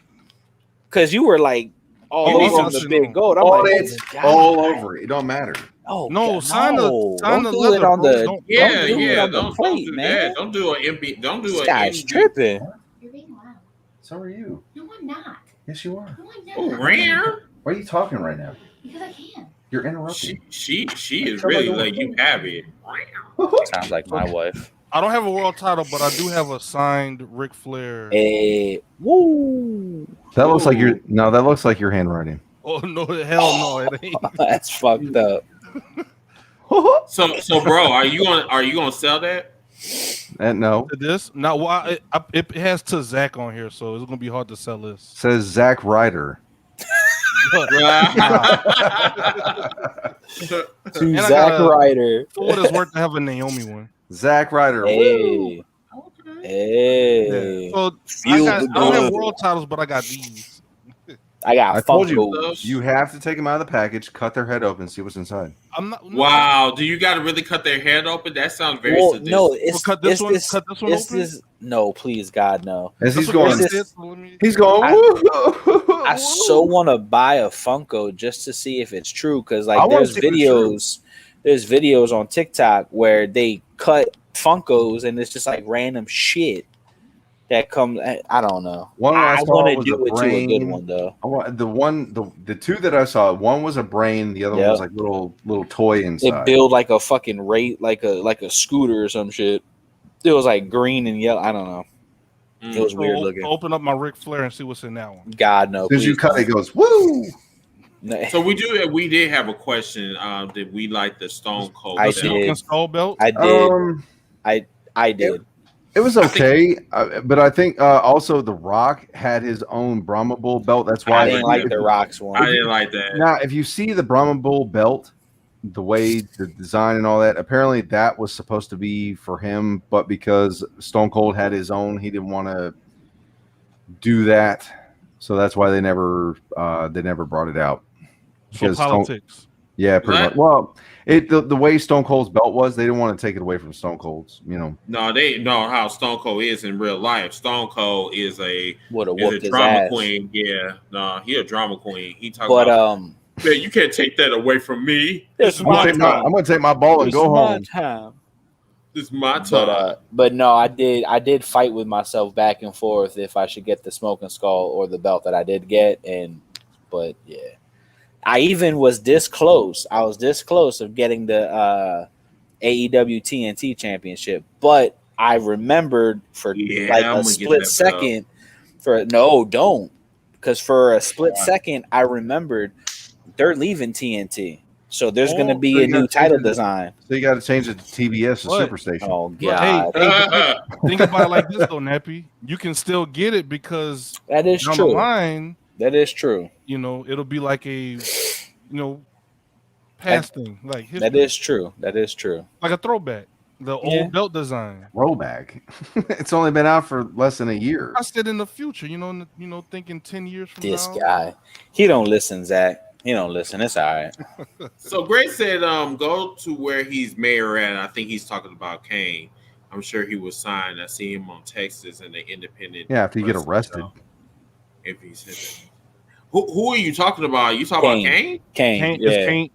Because you were like, Oh, these on the big gold. I'm like, it's all over. It don't matter. Oh no, God, sign no. the Don't do leather, it on bro. the Don't do plate, do man. that. Don't do an MB. Don't do This an guy's tripping. You're being loud. So are you. No, I'm not. Yes, you are. No, I'm not. Oh, rare. Why are you talking right now? Because I can. You're interrupting. She is really like you have it. Sounds like my wife. I don't have a world title, but I do have a signed Ric Flair. Hey, woo. That looks like your that looks like your handwriting. Oh no, hell no, it ain't. That's fucked up. So, bro, are you gonna sell that? And no, This now why it has to Zach on here, so it's gonna be hard to sell this. says Zack Ryder. To And I Zack got a- Ryder. For what it's worth to have a Naomi one. Zack Ryder. Hey, hey. So Feel I the don't have good. world titles, but I got these. I got I told Funkos. you have to take them out of the package, cut their head open, see what's inside. I'm not. Wow, do you got to really cut their head open? That sounds very Well, sadistic. no, it's cut this one. It's Cut this one it's open. this. No, please, God, no. As he's That's what going, Chris this- said, so let me- he's going. I so want to buy a Funko just to see if it's true, because I like wanna there's see if it's true. videos on TikTok where they cut Funkos and it's just like random shit that comes. I don't know. One I I saw want to was do a it to a good brain. one though. I want the two that I saw. One was a brain. The other one was like little toy It inside. built like a fucking rate, like a scooter or some shit. It was like green and yellow. I don't know. It was So weird looking. Open up my Ric Flair and see what's in that one. God no. As soon as you please cut it, it goes woo. no. So we did have a question. Did we like the Stone Cold? I The belt? did. Smoking Skull belt. I did. I did. It was okay, but I think also The Rock had his own Brahma Bull belt. That's why I didn't like the Rocks I one. didn't like that. Now, if you see the Brahma Bull belt, the way the design and all that, apparently that was supposed to be for him, but because Stone Cold had his own, he didn't want to do that, so that's why they never brought it out. So Because politics. Yeah, pretty What? much. Well, the way Stone Cold's belt was, they didn't want to take it away from Stone Cold's. You know, No, they know how Stone Cold is in real life. Stone Cold is a Would have whooped his drama ass. queen. Yeah, no, he a drama queen. He talking But about, man, you can't take that away from me. This is It's my I'm time. gonna take my ball and it's go my home. time. This is my time. But no, I did fight with myself back and forth if I should get the Smoking Skull or the belt that I did get, but yeah, I even was this close. I was this close of getting the AEW TNT Championship, but I remembered for Yeah, like I'm a gonna get split that second. Because for a split second, I remembered they're leaving TNT, so there's going to Oh, be so a you new gotta title change it. design. So you got to change it to TBS, the What? Superstation. Oh But, God, hey, think about it like this though, Nappy. You can still get it because that is down the true. line, That is true. it'll be like a, past thing, like history, That is true. That is true. like a throwback, the Yeah. old belt design. Throwback. It's only been out for less than a year. I said in the future, thinking 10 years from This now. guy, he don't listen, Zach. He don't listen. It's all right. So Greg said, go to where he's mayor at. I think he's talking about Kane. I'm sure he was signed. I see him on Texas and the Independent. Yeah, after you get Wrestling arrested. Show. If he said that. Who are you talking about? You talking about Kane? Kane. Is Yeah. Kane-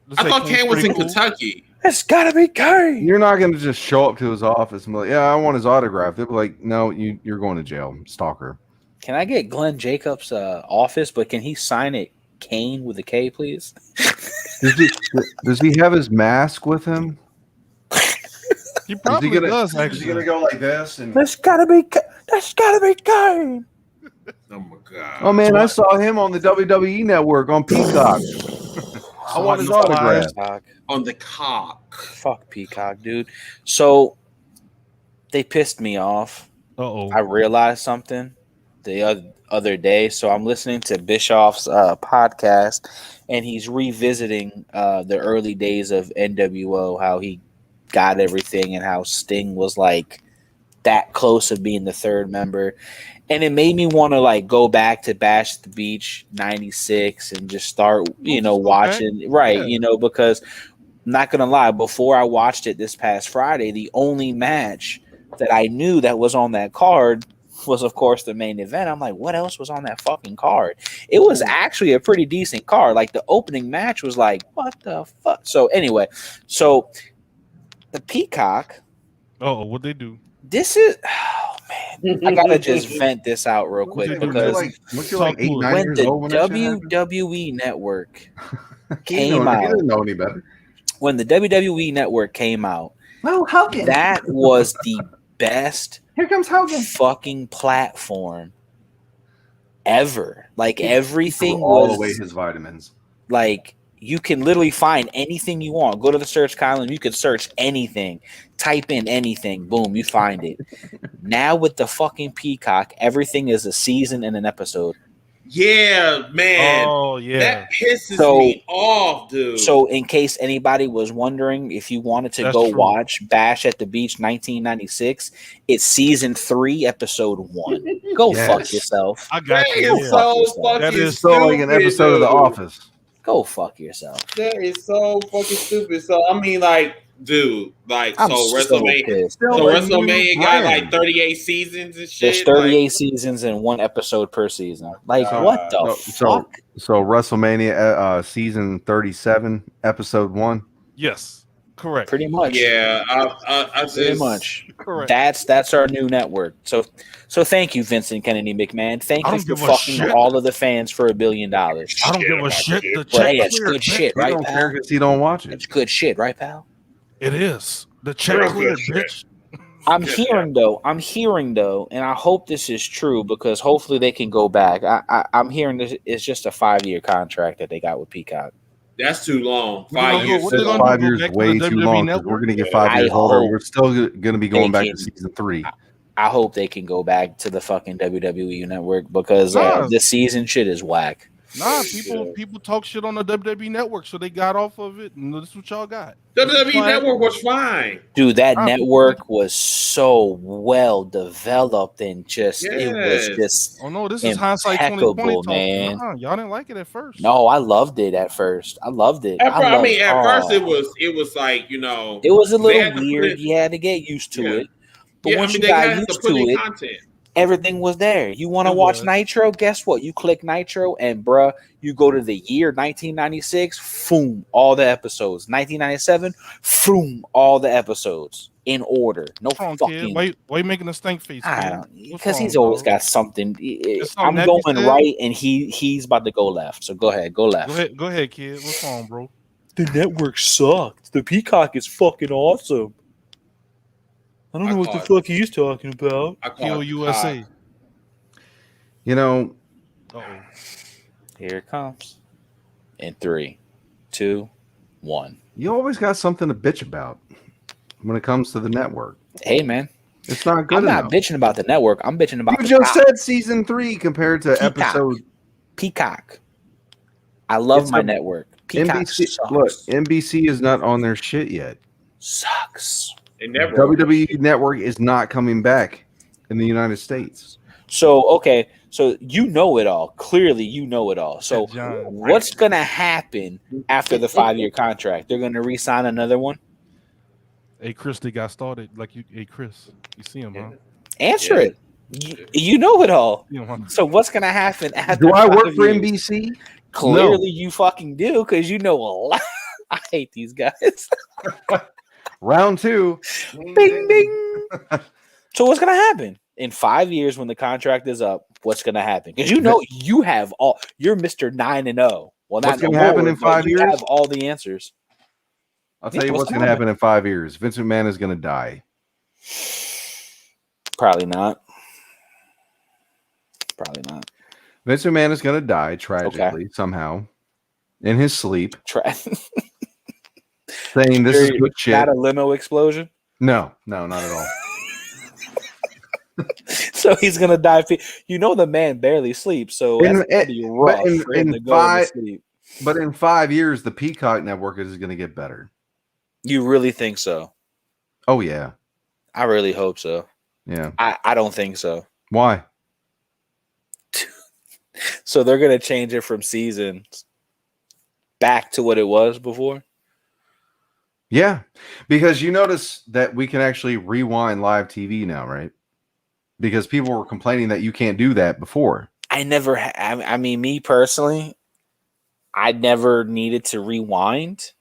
let's I say thought Kane's Kane was in pretty cool. Kentucky. It's gotta be Kane. You're not going to just show up to his office and be like, yeah, I want his autograph. They'll be like, no, you're going to jail, stalker. Can I get Glenn Jacobs' office? But can he sign it Kane with a K, please? Does he have his mask with him? He probably does, Is he actually. going to go like this? And That's gotta be Kane. Oh my god. oh, man, I saw him on the WWE Network on Peacock. I want his autograph. Peacock. On the cock. Fuck Peacock, dude. So they pissed me off. Uh-oh. I realized something the other day. So I'm listening to Bischoff's podcast, and he's revisiting the early days of NWO, how he got everything and how Sting was like that close of being the third member. And it made me want to like go back to Bash at the Beach 96 and just start, watching. Right. Yeah. Because not gonna lie, before I watched it this past Friday, the only match that I knew that was on that card was, of course, the main event. I'm like, what else was on that fucking card? It was actually a pretty decent card. Like, the opening match was like, what the fuck? So anyway, so the Peacock. Oh, what they do? This is, oh man, I gotta just vent this out real quick because Weren't you like 8, 9 when years the old when that shit happened? WWE Network He came out, didn't know any better. when the WWE Network came out, Well, Hogan. that was the best Here comes Hogan. fucking platform ever. Like, everything Threw all was away his vitamins. like, you can literally find anything you want. Go to the search column. You could search anything. Type in anything. Boom, you find it. Now with the fucking Peacock, everything is a season and an episode. Yeah, man. Oh yeah. That pisses me off, dude. So in case anybody was wondering, if you wanted to That's go true. watch Bash at the Beach 1996, it's season 3, episode 1. Go Yes. fuck yourself. I got that you. is Yeah. so fucking That is So like an stupid, episode of The dude. Office. Go fuck yourself. That is so fucking stupid. So I mean, like, dude, like, I'm so so WrestleMania, pissed. so like, WrestleMania new got brand. like 38 seasons and shit. There's 38 seasons and 1 episode per season. Like, what the fuck? So WrestleMania season 37, episode 1. Yes. Correct. Pretty much. Yeah, I Pretty just much. Correct. That's our new network. So thank you, Vincent Kennedy McMahon. Thank I you don't for give a fucking shit. all of the fans for $1 billion. I don't give a shit. The But check hey, it's cleared, good bitch. shit, I right, don't care pal? because he don't watch it. It's good shit, right, pal? It is. The check Real cleared, good shit. bitch. I'm hearing though, and I hope this is true because hopefully they can go back. I'm hearing this is just a 5-year contract that they got with Peacock. that's too long. What they gonna 5 do? years. What too they long. gonna do? 5 Go years back to way the too WWE long. 'Cause Network? We're gonna get 5 I years older. hope We're still going to be going they back can- to season 3. I hope they can go back to the fucking WWE network because Nah. the season shit is whack. Nah, people talk shit on the WWE Network, so they got off of it, and this is what y'all got. WWE Network was fine. Dude, that Ah, network was so well developed and just it was Yes. just Oh no, this is hindsight impeccable, 2020 talk. man. Nah, y'all didn't like it at first. no, I loved it at first. I loved it. At I first it was like, you know, it was a they little had to put weird. it- You had to get used to Yeah. it. But yeah, I once mean, you they got had to used put to in it, content. everything was there. You want to It watch was. Nitro? Guess what? You click Nitro, and bruh, you go to the year 1996. Boom, all the episodes. 1997. Boom, all the episodes in order. No What's wrong, fucking. kid? Why you making a stink face? I kid? don't What's because he's wrong, always bro? got something. It's I'm something going that he said. right, and he's about to go left. So go ahead, go left. Go ahead, kid. What's wrong, bro? The network sucked. The Peacock is fucking awesome. I don't I know what the call fuck he's talking about. I call Kill it USA. You know, Uh-oh. Here it comes. In 3, 2, 1. you always got something to bitch about when it comes to the network. Hey man, It's not good I'm not enough. bitching about the network. I'm bitching about You the just top. said season 3 compared to Peacock. episode Peacock. I love It's my a- network. Peacock NBC. sucks. Look, NBC is not on their shit yet. Sucks. It never WWE Network is not coming back in the United States. So okay, so you know it all. Clearly, you know it all. So John. what's gonna happen after the 5-year contract? They're gonna re-sign another one. Hey, Chris, they got started. Like you, hey, Chris, you see him, huh? Answer Yeah. it. You know it all. You know, huh? So what's gonna happen after? Do I 5 work for years? NBC? Clearly, you fucking do because you know a lot. I hate these guys. Round 2. Bing, bing. So what's gonna happen in 5 years when the contract is up? What's gonna happen? Because you know you have all. You're Mr. 9-0. Well, What's not gonna no happen more, in but 5 you years? have all the answers. I'll tell Yeah, you what's what's going to happen in 5 years. Vince McMahon is going to die. Probably not. Probably not. Vince McMahon is going to die tragically somehow in his sleep, saying this is good shit. Not a limo explosion. No, not at all. So he's gonna die. You know the man barely sleeps, so In- that's gonna be rough in- for him in to go to 5 sleep. But in 5 years, the Peacock network is going to get better. You really think so? Oh, yeah. I really hope so. Yeah. I don't think so. Why? So they're gonna change it from seasons back to what it was before. Yeah, because you notice that we can actually rewind live TV now, right? Because people were complaining that you can't do that before. I never. I mean, me personally, I never needed to rewind.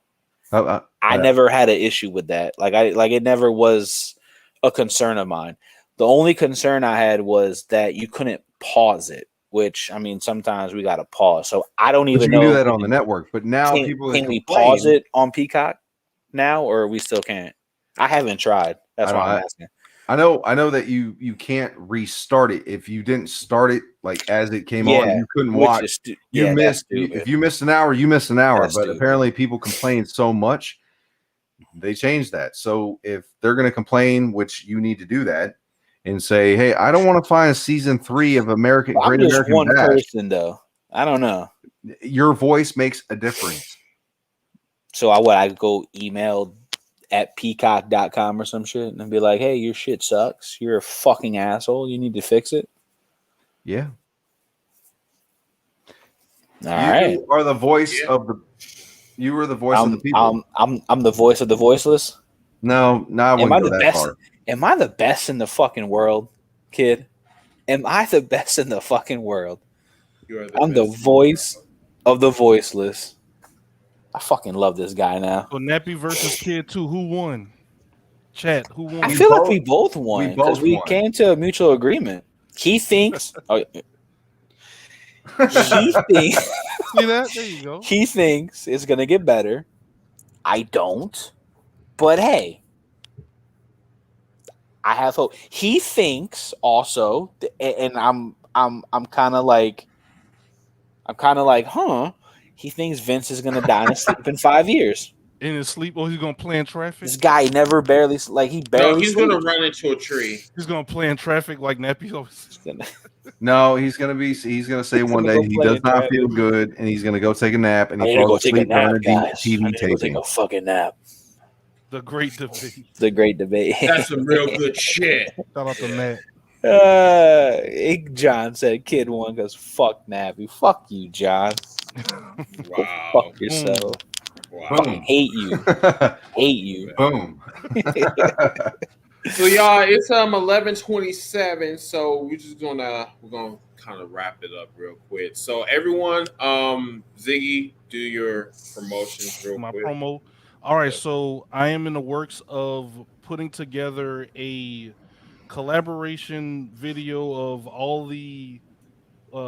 I never had an issue with that. Like it never was a concern of mine. The only concern I had was that you couldn't pause it, which I mean sometimes we got to pause. So I don't But even you can know do that on the network. But now people can we pause it on Peacock now, or we still can't? I haven't tried. That's why I'm asking. I know that you can't restart it if you didn't start it like as it came on. You couldn't watch. You missed. If you missed an hour, you missed an hour. That's but stupid. Apparently, people complained so much, they changed that. So if they're going to complain, which you need to do that, and say, "Hey, I don't want to find season 3 of Great I'm just American one Bash." person though. I don't know. Your voice makes a difference. So I go email at peacock.com or some shit and be like, hey, your shit sucks. You're a fucking asshole. You need to fix it. Yeah. All right. Are the voice of the. You were the voice of the people. I'm the voice of the voiceless. No, I wouldn't go that far. Am I the best in the fucking world, kid? Am I the best in the fucking world? I'm the voice of the voiceless. I fucking love this guy now. So Nappy versus Kid 2, who won? Chat, who won? I feel like we both won because we came to a mutual agreement. He thinks. He thinks. See that? There you go. He thinks it's gonna get better. I don't. But hey, I have hope. He thinks also, and I'm kind of like, huh? He thinks Vince is gonna die in his sleep in 5 years. In his sleep, or he's gonna play in traffic. This guy he barely. He's gonna run into a tree. He's gonna play in traffic like Nappy always. No, he's gonna say one day he does not feel good, and he's gonna go take a nap, and he falls asleep during a TV taping. Take a fucking nap. The great debate. The great debate. That's some real good shit. Shout out to Matt. John said kid won because fuck Nappy. Fuck you, John. Wow. Fuck yourself. Wow. Fucking hate you. Hate you. Boom. So y'all, it's 11:27. So we're gonna kind of wrap it up real quick. So everyone, Ziggy, do your promotions real quick. My promo. All right, so I am in the works of putting together a collaboration video of all the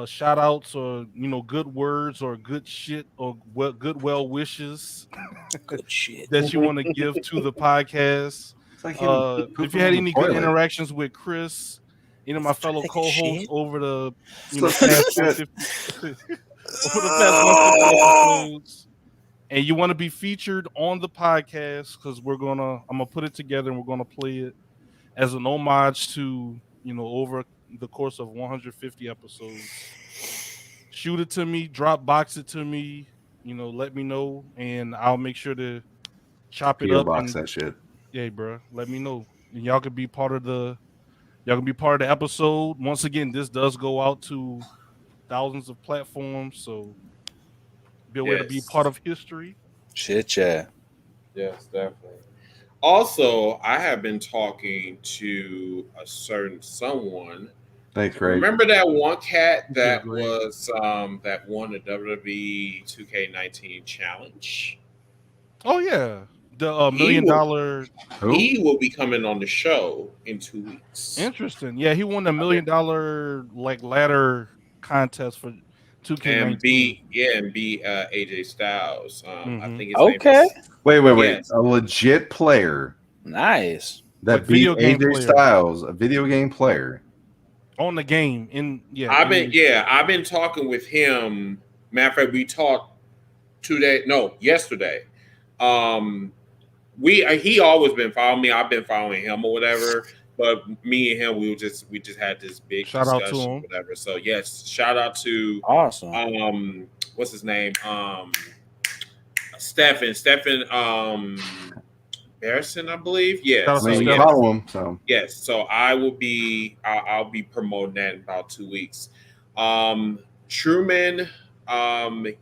shout outs or good words or good shit or good well wishes good shit that you want to give to the podcast. Like if you had any good interactions with Chris, my fellow co-hosts over the past 150 episodes, and you want to be featured on the podcast, because I'm gonna put it together and we're gonna play it as an homage to over the course of 150 episodes. Shoot it to me, drop box it to me, let me know, and I'll make sure to chop it up. Box that shit. Yeah, bro. Let me know. And y'all can be part of the episode. Once again, this does go out to thousands of platforms, so be a way to be part of history. Shit, yeah. Yes, definitely. Also, I have been talking to a certain someone. Thanks, Greg. Remember that one cat that was that won the WWE 2K19 challenge? Oh yeah. The $1 million. He will be coming on the show in 2 weeks. Interesting. Yeah, he won the $1 million ladder contest for 2K19. And beat AJ Styles. I think it's okay. Wait. Yes. A legit player. Nice. That beat AJ Styles, a video game player. On the game. I've been talking with him. Matter of fact, we talked yesterday. He always been following me. I've been following him or whatever. But me and him, we just had this big discussion or whatever. So yes, shout out to awesome. What's his name? Stephen Harrison, I believe. Yeah. Follow him. So yes. So I'll be promoting that in about 2 weeks. Truman,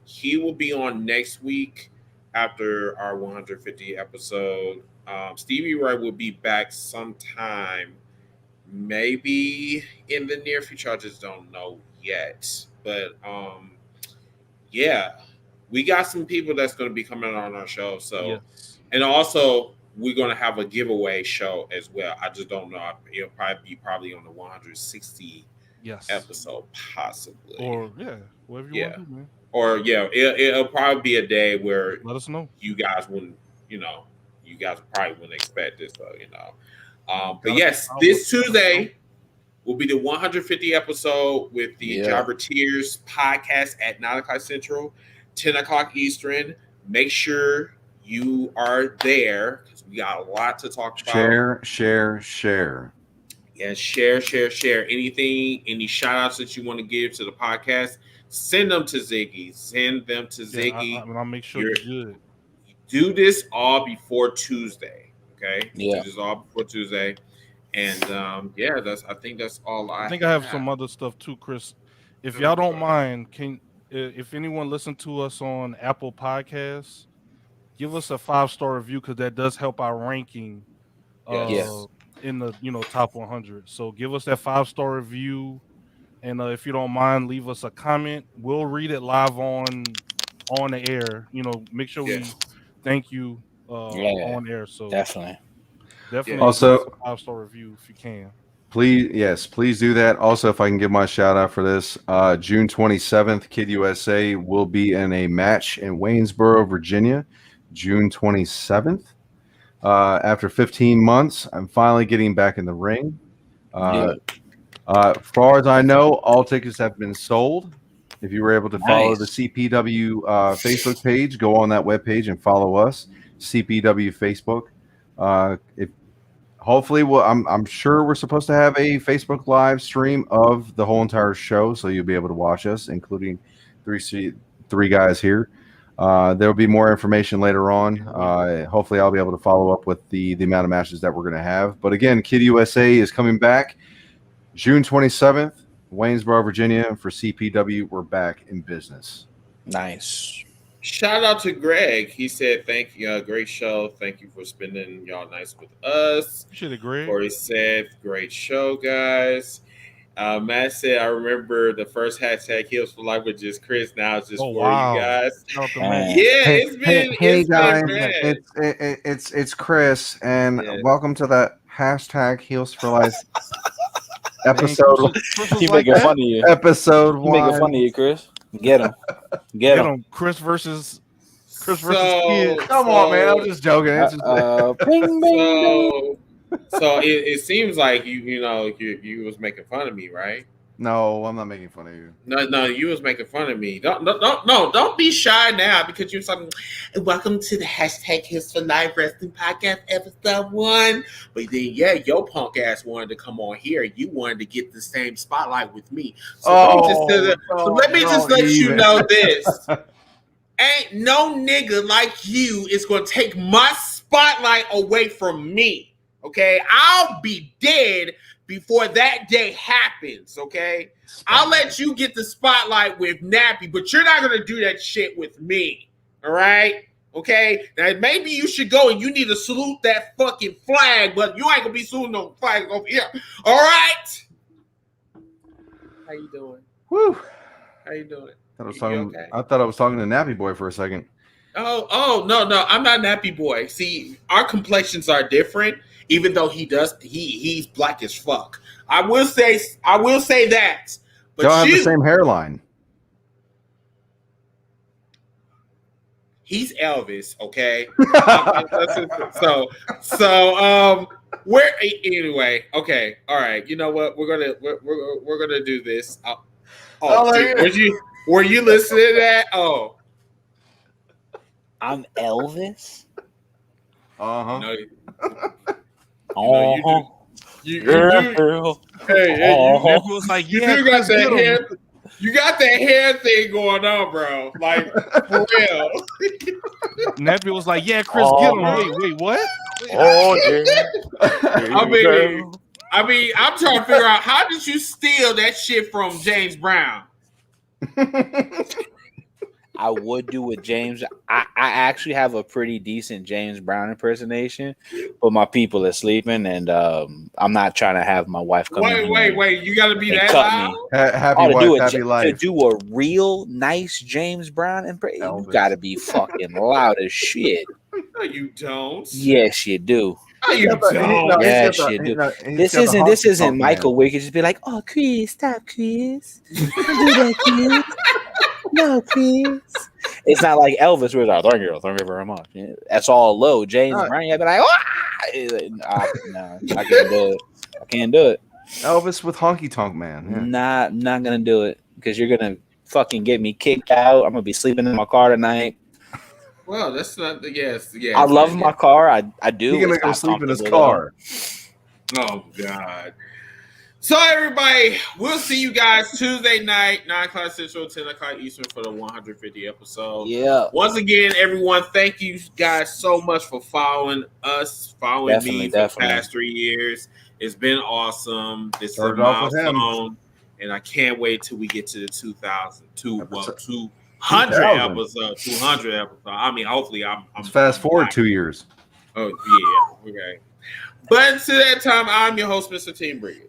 he will be on next week. after our 150 episode. Stevie Ray will be back sometime, maybe in the near future. I just don't know yet. But yeah, we got some people that's going to be coming on our show. So, Yes. and also we're going to have a giveaway show as well. I just don't know. It'll probably on the 160 episode, possibly. Or whatever you want to do, man. Or it'll probably be a day where let us know. You guys wouldn't, you guys probably wouldn't expect this, so but yes, this Tuesday will be the 150 episode with the Jobber Tears podcast at 9 o'clock Central, 10 o'clock Eastern. Make sure you are there because we got a lot to talk about. Share. Yeah, share. Any shout outs that you want to give to the podcast, send them to Ziggy. I'll make sure you're good. Do this all before Tuesday. Okay. Yeah. Do this all before Tuesday. And I think that's all I think I have some other stuff too, Chris. If y'all don't mind, if anyone listen to us on Apple Podcasts, give us a 5-star review because that does help our ranking in the top 100. So give us that 5-star review, and if you don't mind, leave us a comment. We'll read it live on the air. Make sure we thank you on air. So definitely also a 5-star review if you can. Please do that. Also, if I can give my shout out for this, June 27th, Kid USA will be in a match in Waynesboro, Virginia. June 27th. After 15 months, I'm finally getting back in the ring. As far as I know, all tickets have been sold. If you were able to follow the CPW Facebook page, go on that webpage and follow us, CPW Facebook. Hopefully, I'm sure we're supposed to have a Facebook live stream of the whole entire show, so you'll be able to watch us, including three guys here. There will be more information later on. Hopefully, I'll be able to follow up with the amount of matches that we're going to have. But again, Kid USA is coming back June 27th, Waynesboro, Virginia. For CPW, we're back in business. Nice. Shout out to Greg. He said, "Thank you, great show. Thank you for spending y'all nights with us." Should agree. Corey said, "Great show, guys." Matt said, "I remember the first hashtag Heels for Life with just Chris. Now it's just you guys." It's guys. It's Chris, and welcome to the hashtag Heels for Life episode. He making fun of you. Episode 1. He making fun of you, Chris. Get him. Chris versus Kid. Come on, man. I'm just joking. So it seems like you was making fun of me, right? No, I'm not making fun of you. No, you was making fun of me. Don't be shy now because you're something. Welcome to the hashtag Heels for Life Wrestling Podcast episode 1. But then your punk ass wanted to come on here. You wanted to get the same spotlight with me. So let me just let you know this. Ain't no nigga like you is gonna take my spotlight away from me. Okay, I'll be dead before that day happens, okay? I'll let you get the spotlight with Nappy, but you're not going to do that shit with me, all right? Okay? Now, maybe you should go and you need to salute that fucking flag, but you ain't going to be saluting no flag over here, all right? How you doing? Woo. How you doing? I thought I was talking to NappeBoi for a second. Oh, no, I'm not NappeBoi. See, our complexions are different. Even though he's black as fuck. I will say that. But y'all have the same hairline. He's Elvis, okay? Where anyway? Okay, all right. You know what? We're gonna do this. Were you listening to that? Oh, I'm Elvis. No, you girl. Hey, was like, you got that hair. You got that hair thing going on, bro. Like, for real. Nappy was like, yeah, Chris, get him. Wait, what? I mean, I'm trying to figure out how did you steal that shit from James Brown? I I would do with James. I actually have a pretty decent James Brown impersonation, but my people are sleeping, and I'm not trying to have my wife come in. Wait! You got to be and that cut loud? me. Happy to do wife, a, happy to life. do a real nice James Brown impression, you Elvis. got to be fucking loud as shit. No, you don't. Yes, you do. No, you don't. Yes, you do. This isn't Michael where you can just be like, "Oh, Chris, stop, Chris. Don't do that, Chris. No, Chris." It's not like Elvis where it's like, thank you very much. Yeah, that's all low. James Brown, you have to be like, no, I can't do it. I can't do it. Elvis with Honky Tonk Man. Yeah. Not gonna do it because you're gonna fucking get me kicked out. I'm gonna be sleeping in my car tonight. Well, that's not the yes. I love my car. I do. He's gonna go sleep in his car. Oh God. So everybody, we'll see you guys Tuesday night, 9:00 Central, 10:00 Eastern for the 150 episode. Yeah. Once again, everyone, thank you guys so much for following us, following me for the past 3 years. It's been awesome. This is a milestone, and I can't wait till we get to the 200 episode. 200 episode. I mean, hopefully, I'm fast forward 2 years. Oh yeah, okay. But until that time, I'm your host, Mr. TeamBringIT.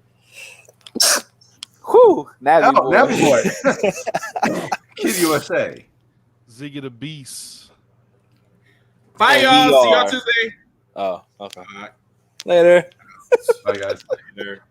Whew, NappeBoi. Kid USA. ZiggytheBeast. Bye, y'all. See y'all Tuesday. Oh, okay. All right. Later. Bye, guys. Later.